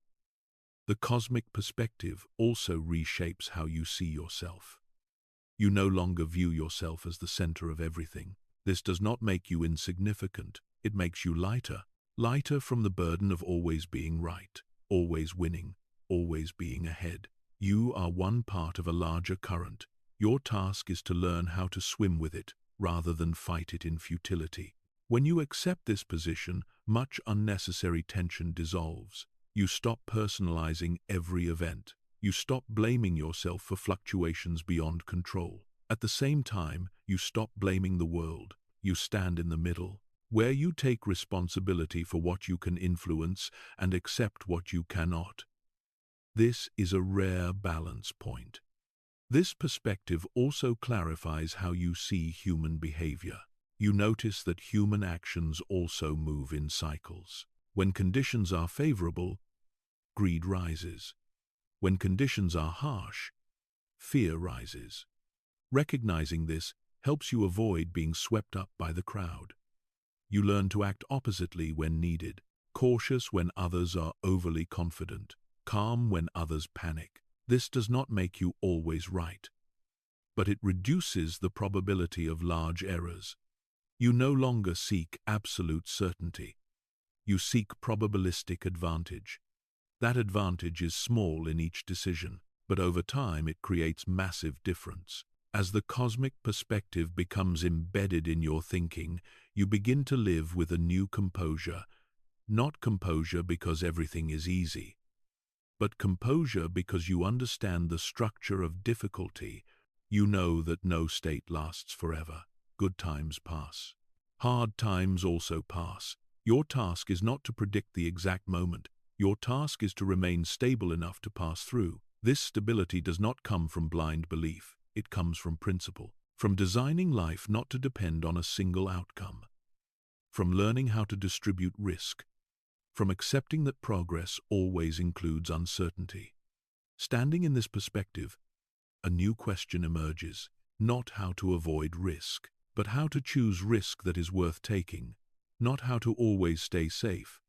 Speaker 1: The cosmic perspective also reshapes how you see yourself. You no longer view yourself as the center of everything. This does not make you insignificant. It makes you lighter. Lighter from the burden of always being right, always winning, always being ahead. You are one part of a larger current. Your task is to learn how to swim with it, rather than fight it in futility. When you accept this position, much unnecessary tension dissolves. You stop personalizing every event. You stop blaming yourself for fluctuations beyond control. At the same time, you stop blaming the world. You stand in the middle, where you take responsibility for what you can influence and accept what you cannot. This is a rare balance point. This perspective also clarifies how you see human behavior. You notice that human actions also move in cycles. When conditions are favorable, greed rises. When conditions are harsh, fear rises. Recognizing this helps you avoid being swept up by the crowd. You learn to act oppositely when needed, cautious when others are overly confident, calm when others panic. This does not make you always right, but it reduces the probability of large errors. You no longer seek absolute certainty. You seek probabilistic advantage. That advantage is small in each decision, but over time it creates massive difference. As the cosmic perspective becomes embedded in your thinking, you begin to live with a new composure. Not composure because everything is easy, but composure because you understand the structure of difficulty. You know that no state lasts forever. Good times pass. Hard times also pass. Your task is not to predict the exact moment. Your task is to remain stable enough to pass through. This stability does not come from blind belief. It comes from principle, from designing life not to depend on a single outcome, from learning how to distribute risk, from accepting that progress always includes uncertainty. Standing in this perspective, a new question emerges, not how to avoid risk, but how to choose risk that is worth taking, not how to always stay safe,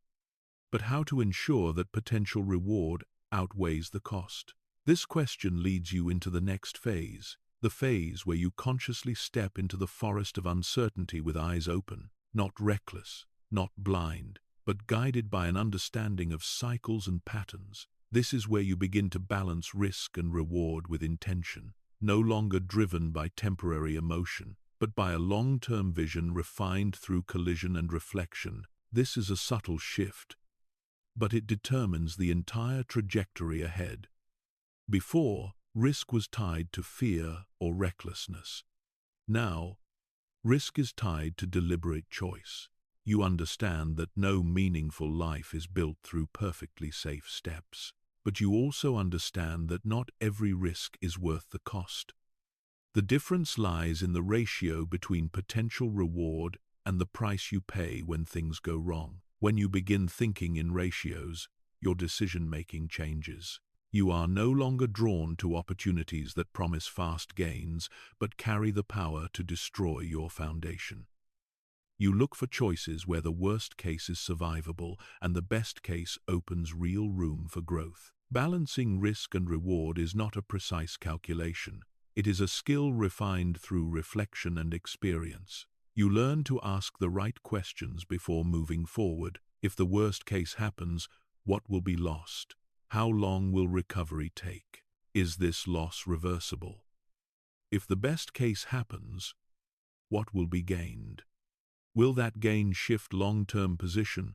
Speaker 1: but how to ensure that potential reward outweighs the cost. This question leads you into the next phase, the phase where you consciously step into the forest of uncertainty with eyes open, not reckless, not blind, but guided by an understanding of cycles and patterns. This is where you begin to balance risk and reward with intention, no longer driven by temporary emotion, but by a long-term vision refined through collision and reflection. This is a subtle shift, but it determines the entire trajectory ahead. Before, risk was tied to fear or recklessness. Now, risk is tied to deliberate choice. You understand that no meaningful life is built through perfectly safe steps, but you also understand that not every risk is worth the cost. The difference lies in the ratio between potential reward and the price you pay when things go wrong. When you begin thinking in ratios, your decision-making changes. You are no longer drawn to opportunities that promise fast gains, but carry the power to destroy your foundation. You look for choices where the worst case is survivable and the best case opens real room for growth. Balancing risk and reward is not a precise calculation. It is a skill refined through reflection and experience. You learn to ask the right questions before moving forward. If the worst case happens, what will be lost? How long will recovery take? Is this loss reversible? If the best case happens, what will be gained? Will that gain shift long-term position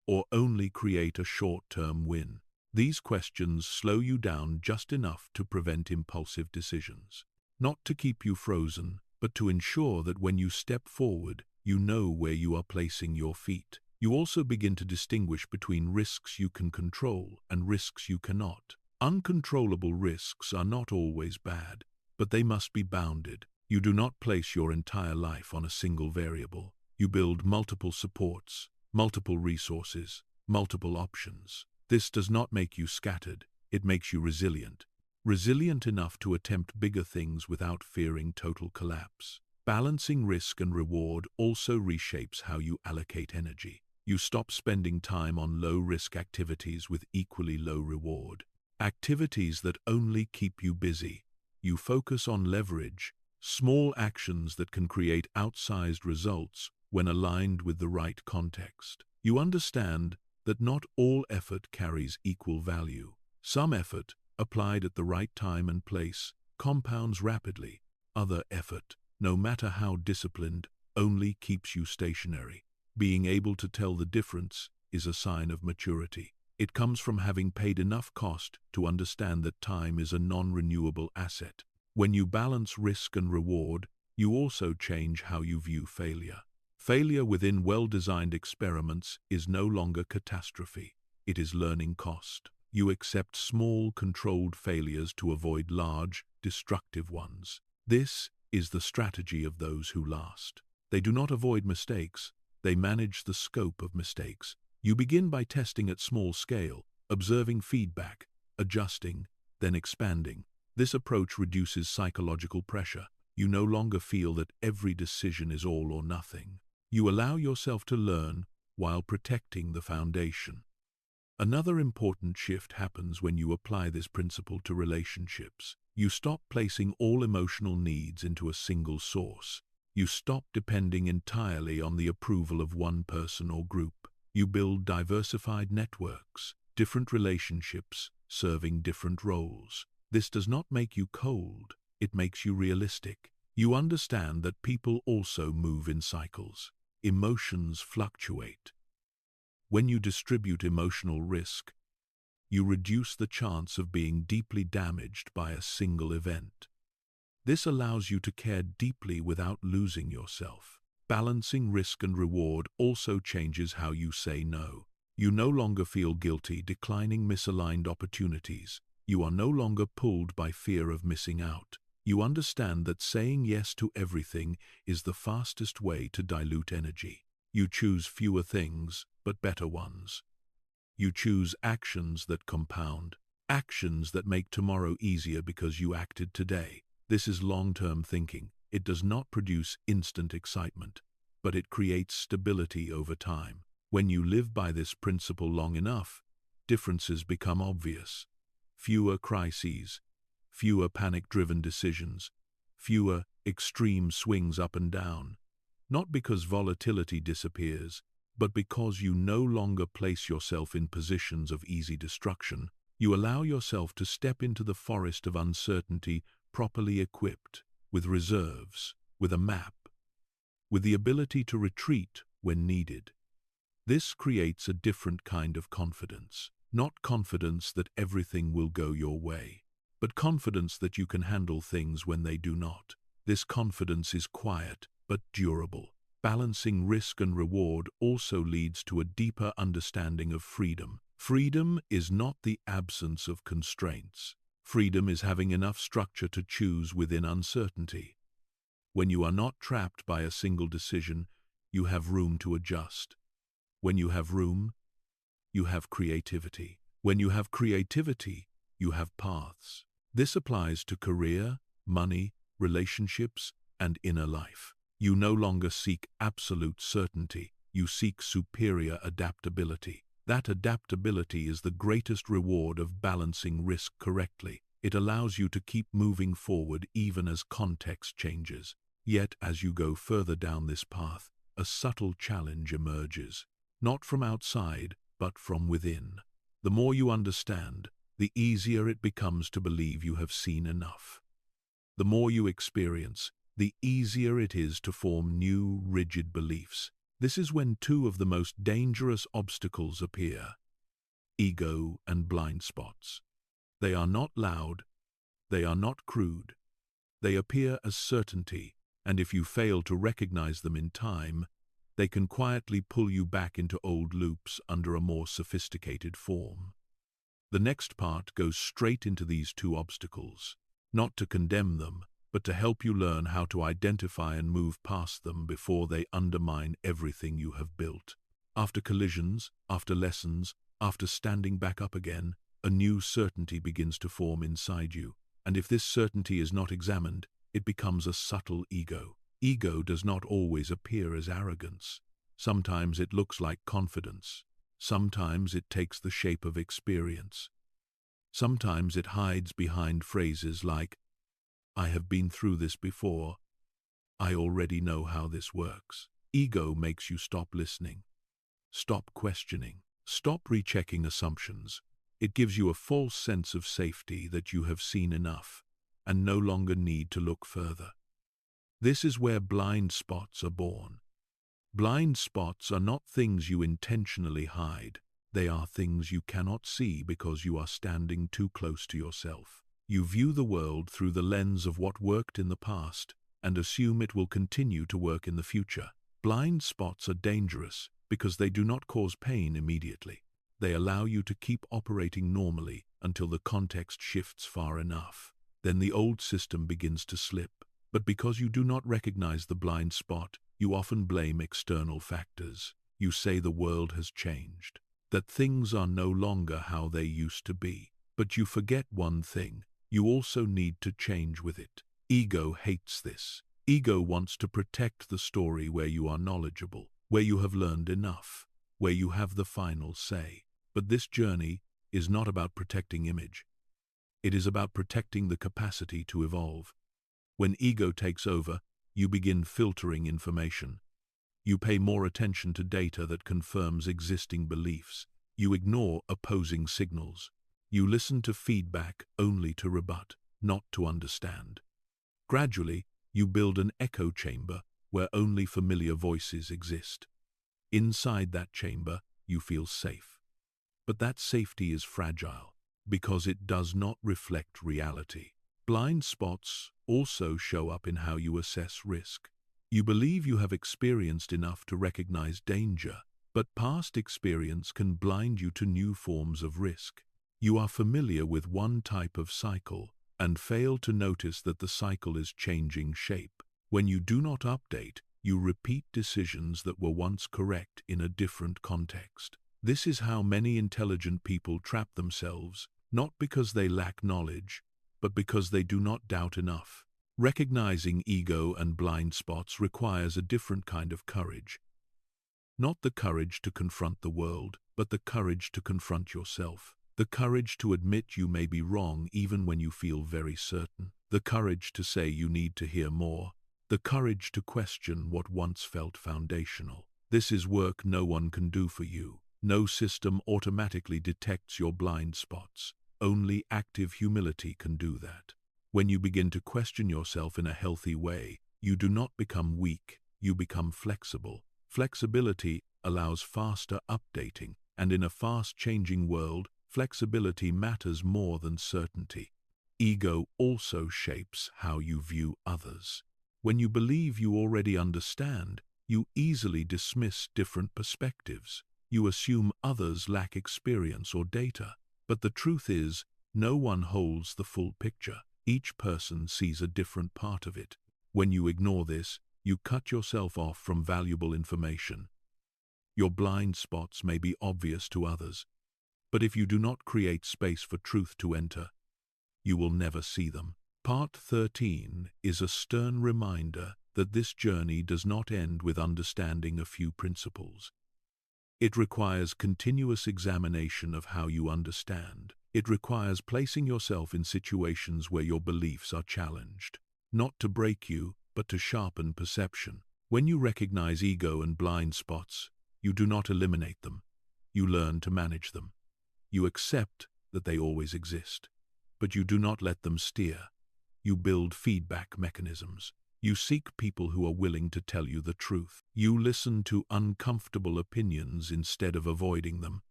Speaker 1: or only create a short-term win? These questions slow you down just enough to prevent impulsive decisions. Not to keep you frozen, but to ensure that when you step forward, you know where you are placing your feet. You also begin to distinguish between risks you can control and risks you cannot. Uncontrollable risks are not always bad, but they must be bounded. You do not place your entire life on a single variable. You build multiple supports, multiple resources, multiple options. This does not make you scattered, it makes you resilient. Resilient enough to attempt bigger things without fearing total collapse. Balancing risk and reward also reshapes how you allocate energy. You stop spending time on low-risk activities with equally low reward. Activities that only keep you busy. You focus on leverage, small actions that can create outsized results when aligned with the right context. You understand that not all effort carries equal value. Some effort, applied at the right time and place, compounds rapidly. Other effort, no matter how disciplined, only keeps you stationary. Being able to tell the difference is a sign of maturity. It comes from having paid enough cost to understand that time is a non-renewable asset. When you balance risk and reward, you also change how you view failure. Failure within well-designed experiments is no longer catastrophe. It is learning cost. You accept small, controlled failures to avoid large, destructive ones. This is the strategy of those who last. They do not avoid mistakes, they manage the scope of mistakes. You begin by testing at small scale, observing feedback, adjusting, then expanding. This approach reduces psychological pressure. You no longer feel that every decision is all or nothing. You allow yourself to learn while protecting the foundation. Another important shift happens when you apply this principle to relationships. You stop placing all emotional needs into a single source. You stop depending entirely on the approval of one person or group. You build diversified networks, different relationships, serving different roles. This does not make you cold, it makes you realistic. You understand that people also move in cycles. Emotions fluctuate. When you distribute emotional risk, you reduce the chance of being deeply damaged by a single event. This allows you to care deeply without losing yourself. Balancing risk and reward also changes how you say no. You no longer feel guilty declining misaligned opportunities. You are no longer pulled by fear of missing out. You understand that saying yes to everything is the fastest way to dilute energy. You choose fewer things, but better ones. You choose actions that compound, actions that make tomorrow easier because you acted today. This is long-term thinking. It does not produce instant excitement, but it creates stability over time. When you live by this principle long enough, differences become obvious. Fewer crises, fewer panic-driven decisions, fewer extreme swings up and down. Not because volatility disappears, but because you no longer place yourself in positions of easy destruction. You allow yourself to step into the forest of uncertainty properly equipped, with reserves, with a map, with the ability to retreat when needed. This creates a different kind of confidence. Not confidence that everything will go your way, but confidence that you can handle things when they do not. This confidence is quiet but durable. Balancing risk and reward also leads to a deeper understanding of freedom. Freedom is not the absence of constraints. Freedom is having enough structure to choose within uncertainty. When you are not trapped by a single decision, you have room to adjust. When you have room, you have creativity. When you have creativity, you have paths. This applies to career, money, relationships, and inner life. You no longer seek absolute certainty. You seek superior adaptability. That adaptability is the greatest reward of balancing risk correctly. It allows you to keep moving forward even as context changes. Yet, as you go further down this path, a subtle challenge emerges. Not from outside, but from within. The more you understand, the easier it becomes to believe you have seen enough. The more you experience, the easier it is to form new, rigid beliefs. This is when two of the most dangerous obstacles appear: ego and blind spots. They are not loud, they are not crude. They appear as certainty, and if you fail to recognize them in time, they can quietly pull you back into old loops under a more sophisticated form. The next part goes straight into these two obstacles, not to condemn them, but to help you learn how to identify and move past them before they undermine everything you have built. After collisions, after lessons, after standing back up again, a new certainty begins to form inside you, and if this certainty is not examined, it becomes a subtle ego. Ego does not always appear as arrogance. Sometimes it looks like confidence. Sometimes it takes the shape of experience. Sometimes it hides behind phrases like, "I have been through this before. I already know how this works." Ego makes you stop listening, stop questioning, stop rechecking assumptions. It gives you a false sense of safety that you have seen enough and no longer need to look further. This is where blind spots are born. Blind spots are not things you intentionally hide. They are things you cannot see because you are standing too close to yourself. You view the world through the lens of what worked in the past and assume it will continue to work in the future. Blind spots are dangerous because they do not cause pain immediately. They allow you to keep operating normally until the context shifts far enough. Then the old system begins to slip. But because you do not recognize the blind spot, you often blame external factors. You say the world has changed, that things are no longer how they used to be. But you forget one thing: you also need to change with it. Ego hates this. Ego wants to protect the story where you are knowledgeable, where you have learned enough, where you have the final say. But this journey is not about protecting image. It is about protecting the capacity to evolve. When ego takes over, you begin filtering information. You pay more attention to data that confirms existing beliefs. You ignore opposing signals. You listen to feedback only to rebut, not to understand. Gradually, you build an echo chamber where only familiar voices exist. Inside that chamber, you feel safe. But that safety is fragile because it does not reflect reality. Blind spots also show up in how you assess risk. You believe you have experienced enough to recognize danger, but past experience can blind you to new forms of risk. You are familiar with one type of cycle and fail to notice that the cycle is changing shape. When you do not update, you repeat decisions that were once correct in a different context. This is how many intelligent people trap themselves, not because they lack knowledge, but because they do not doubt enough. Recognizing ego and blind spots requires a different kind of courage. Not the courage to confront the world, but the courage to confront yourself. The courage to admit you may be wrong even when you feel very certain. The courage to say you need to hear more. The courage to question what once felt foundational. This is work no one can do for you. No system automatically detects your blind spots. Only active humility can do that. When you begin to question yourself in a healthy way, you do not become weak, you become flexible. Flexibility allows faster updating, and in a fast-changing world, flexibility matters more than certainty. Ego also shapes how you view others. When you believe you already understand, you easily dismiss different perspectives. You assume others lack experience or data. But the truth is, no one holds the full picture. Each person sees a different part of it. When you ignore this, you cut yourself off from valuable information. Your blind spots may be obvious to others, but if you do not create space for truth to enter, you will never see them. Part 13 is a stern reminder that this journey does not end with understanding a few principles. It requires continuous examination of how you understand. It requires placing yourself in situations where your beliefs are challenged, not to break you, but to sharpen perception. When you recognize ego and blind spots, you do not eliminate them. You learn to manage them. You accept that they always exist, but you do not let them steer. You build feedback mechanisms. You seek people who are willing to tell you the truth. You listen to uncomfortable opinions instead of avoiding them.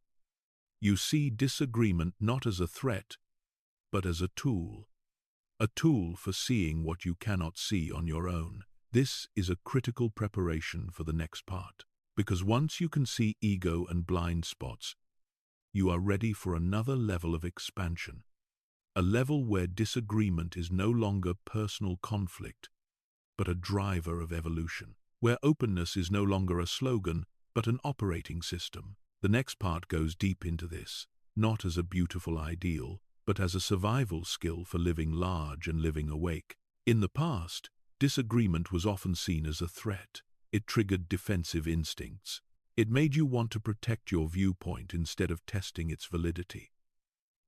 Speaker 1: You see disagreement not as a threat, but as a tool for seeing what you cannot see on your own. This is a critical preparation for the next part, because once you can see ego and blind spots, you are ready for another level of expansion, a level where disagreement is no longer personal conflict, but a driver of evolution, where openness is no longer a slogan, but an operating system. The next part goes deep into this, not as a beautiful ideal, but as a survival skill for living large and living awake. In the past, disagreement was often seen as a threat. It triggered defensive instincts. It made you want to protect your viewpoint instead of testing its validity.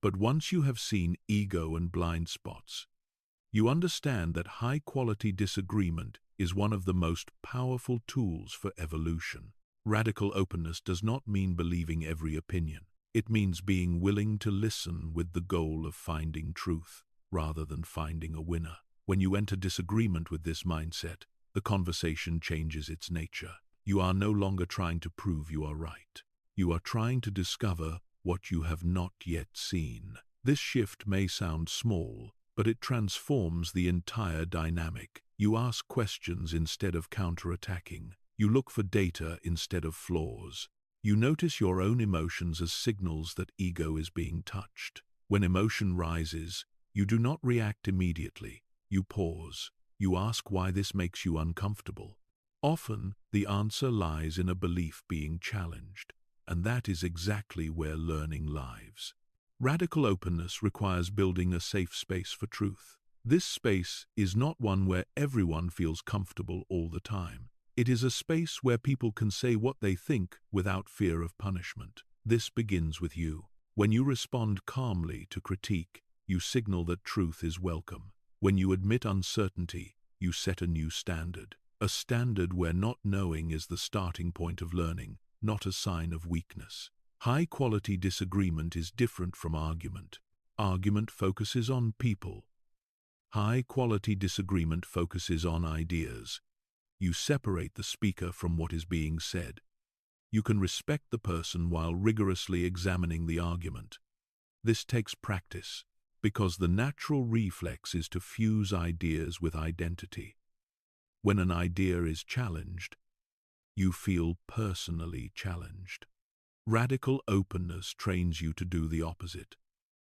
Speaker 1: But once you have seen ego and blind spots, you understand that high-quality disagreement is one of the most powerful tools for evolution. Radical openness does not mean believing every opinion. It means being willing to listen with the goal of finding truth, rather than finding a winner. When you enter disagreement with this mindset, the conversation changes its nature. You are no longer trying to prove you are right. You are trying to discover what you have not yet seen. This shift may sound small, but it transforms the entire dynamic. You ask questions instead of counterattacking. You look for data instead of flaws. You notice your own emotions as signals that ego is being touched. When emotion rises, you do not react immediately. You pause. You ask why this makes you uncomfortable. Often, the answer lies in a belief being challenged, and that is exactly where learning lies. Radical openness requires building a safe space for truth. This space is not one where everyone feels comfortable all the time. It is a space where people can say what they think without fear of punishment. This begins with you. When you respond calmly to critique, you signal that truth is welcome. When you admit uncertainty, you set a new standard. A standard where not knowing is the starting point of learning, not a sign of weakness. High-quality disagreement is different from argument. Argument focuses on people. High-quality disagreement focuses on ideas. You separate the speaker from what is being said. You can respect the person while rigorously examining the argument. This takes practice, because the natural reflex is to fuse ideas with identity. When an idea is challenged, you feel personally challenged. Radical openness trains you to do the opposite.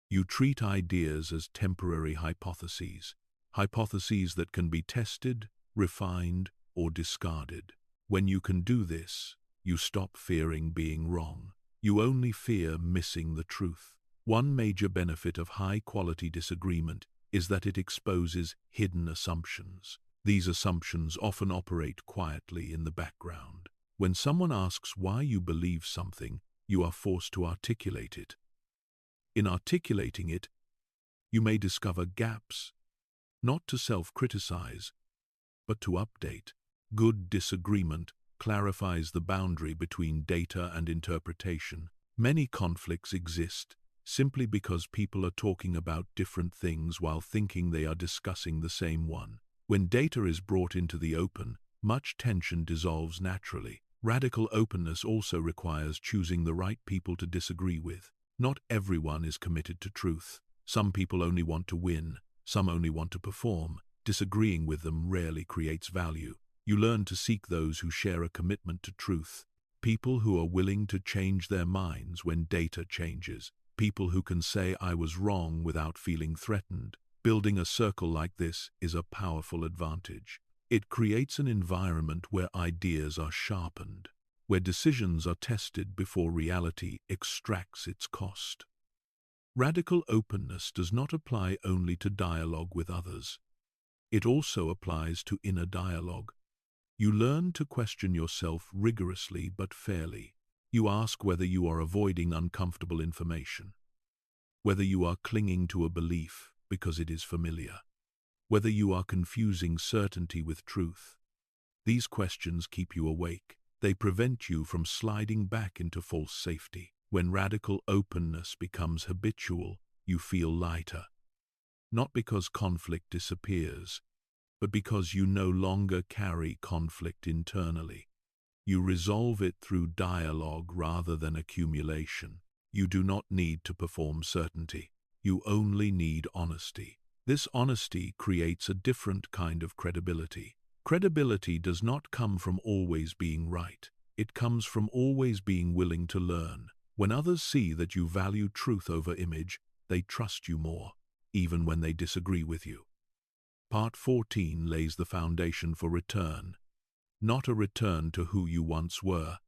Speaker 1: You treat ideas as temporary hypotheses that can be tested, refined, or discarded. When you can do this, you stop fearing being wrong. You only fear missing the truth. One major benefit of high-quality disagreement is that it exposes hidden assumptions. These assumptions often operate quietly in the background. When someone asks why you believe something, you are forced to articulate it. In articulating it, you may discover gaps, not to self-criticize, but to update. Good disagreement clarifies the boundary between data and interpretation. Many conflicts exist simply because people are talking about different things while thinking they are discussing the same one. When data is brought into the open, much tension dissolves naturally. Radical openness also requires choosing the right people to disagree with. Not everyone is committed to truth. Some people only want to win, some only want to perform. Disagreeing with them rarely creates value. You learn to seek those who share a commitment to truth. People who are willing to change their minds when data changes. People who can say "I was wrong" without feeling threatened. Building a circle like this is a powerful advantage. It creates an environment where ideas are sharpened, where decisions are tested before reality extracts its cost. Radical openness does not apply only to dialogue with others. It also applies to inner dialogue. You learn to question yourself rigorously but fairly. You ask whether you are avoiding uncomfortable information, whether you are clinging to a belief because it is familiar, whether you are confusing certainty with truth. These questions keep you awake. They prevent you from sliding back into false safety. When radical openness becomes habitual, you feel lighter. Not because conflict disappears, but because you no longer carry conflict internally. You resolve it through dialogue rather than accumulation. You do not need to perform certainty. You only need honesty. This honesty creates a different kind of credibility. Credibility does not come from always being right. It comes from always being willing to learn. When others see that you value truth over image, they trust you more, even when they disagree with you. Part 14 lays the foundation for return. Not a return to who you once were,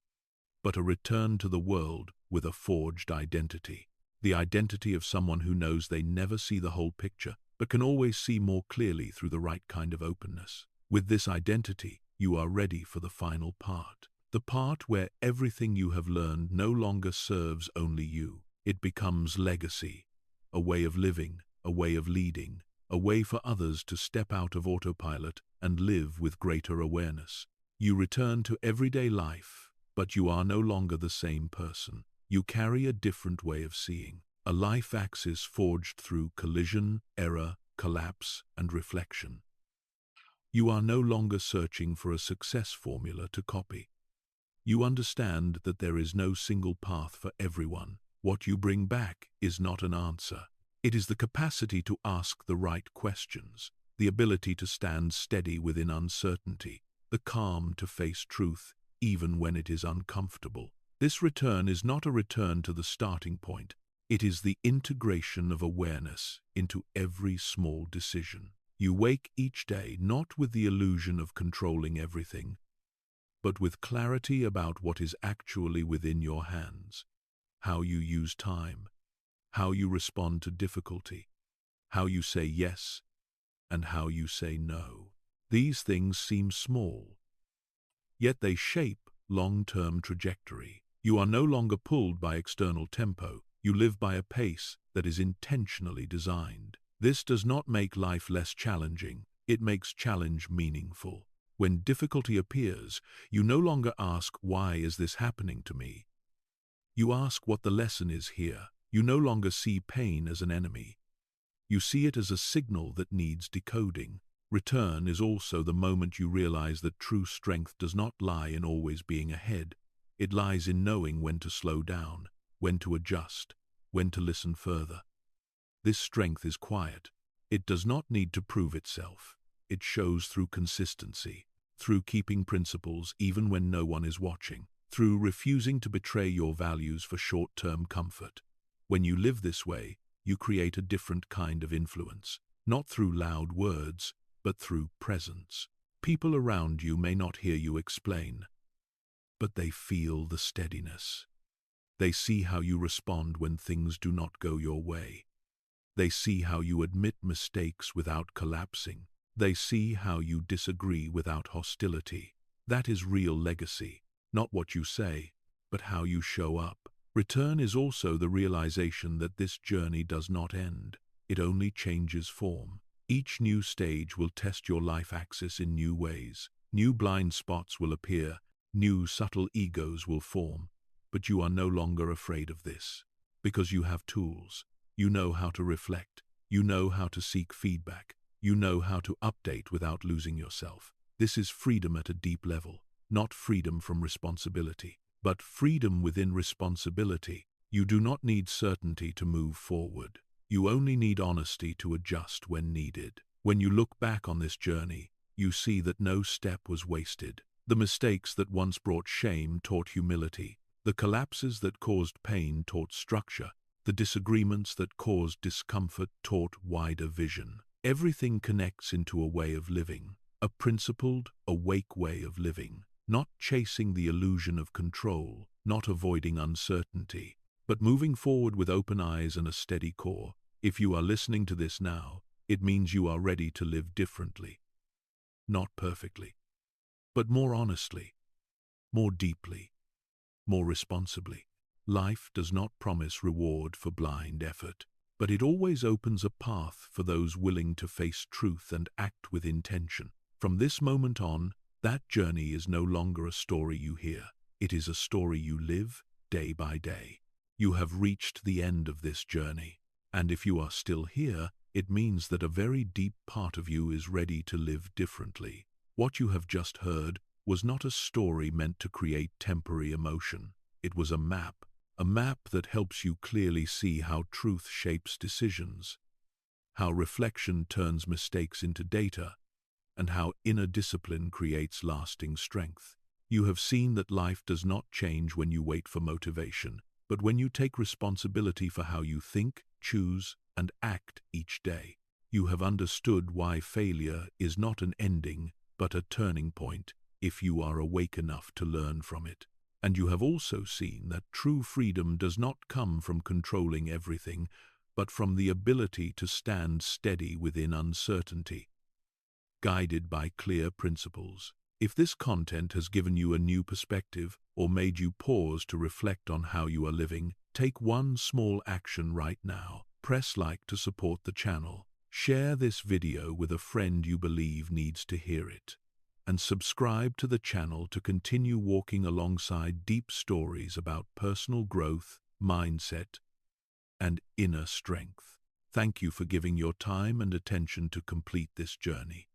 Speaker 1: but a return to the world with a forged identity. The identity of someone who knows they never see the whole picture, but can always see more clearly through the right kind of openness. With this identity, you are ready for the final part. The part where everything you have learned no longer serves only you. It becomes legacy, a way of living, a way of leading, a way for others to step out of autopilot and live with greater awareness. You return to everyday life, but you are no longer the same person. You carry a different way of seeing, a life axis forged through collision, error, collapse, and reflection. You are no longer searching for a success formula to copy. You understand that there is no single path for everyone. What you bring back is not an answer. It is the capacity to ask the right questions, the ability to stand steady within uncertainty, the calm to face truth even when it is uncomfortable. This return is not a return to the starting point. It is the integration of awareness into every small decision. You wake each day not with the illusion of controlling everything, but with clarity about what is actually within your hands, how you use time, how you respond to difficulty, how you say yes, and how you say no. These things seem small, yet they shape long-term trajectory. You are no longer pulled by external tempo. You live by a pace that is intentionally designed. This does not make life less challenging. It makes challenge meaningful. When difficulty appears, you no longer ask, "Why is this happening to me?" You ask what the lesson is here. You no longer see pain as an enemy. You see it as a signal that needs decoding. Return is also the moment you realize that true strength does not lie in always being ahead. It lies in knowing when to slow down, when to adjust, when to listen further. This strength is quiet. It does not need to prove itself. It shows through consistency, through keeping principles even when no one is watching, through refusing to betray your values for short-term comfort. When you live this way, you create a different kind of influence, not through loud words, but through presence. People around you may not hear you explain, but they feel the steadiness. They see how you respond when things do not go your way. They see how you admit mistakes without collapsing. They see how you disagree without hostility. That is real legacy, not what you say, but how you show up. Return is also the realization that this journey does not end. It only changes form. Each new stage will test your life axis in new ways. New blind spots will appear. New subtle egos will form. But you are no longer afraid of this, because you have tools. You know how to reflect. You know how to seek feedback. You know how to update without losing yourself. This is freedom at a deep level. not freedom from responsibility, but freedom within responsibility. You do not need certainty to move forward. You only need honesty to adjust when needed. When you look back on this journey, you see that no step was wasted. The mistakes that once brought shame taught humility. The collapses that caused pain taught structure. The disagreements that caused discomfort taught wider vision. Everything connects into a way of living, a principled, awake way of living, not chasing the illusion of control, not avoiding uncertainty, but moving forward with open eyes and a steady core. If you are listening to this now, it means you are ready to live differently. Not perfectly, but more honestly, more deeply, more responsibly. Life does not promise reward for blind effort, but it always opens a path for those willing to face truth and act with intention. From this moment on, that journey is no longer a story you hear. It is a story you live day by day. You have reached the end of this journey, and if you are still here, it means that a very deep part of you is ready to live differently. What you have just heard was not a story meant to create temporary emotion. It was a map that helps you clearly see how truth shapes decisions, how reflection turns mistakes into data, and how inner discipline creates lasting strength. You have seen that life does not change when you wait for motivation, but when you take responsibility for how you think, choose, and act each day. You have understood why failure is not an ending, but a turning point, if you are awake enough to learn from it. And you have also seen that true freedom does not come from controlling everything, but from the ability to stand steady within uncertainty, guided by clear principles. If this content has given you a new perspective or made you pause to reflect on how you are living, take one small action right now. Press like to support the channel. Share this video with a friend you believe needs to hear it. And subscribe to the channel to continue walking alongside deep stories about personal growth, mindset, and inner strength. Thank you for giving your time and attention to complete this journey.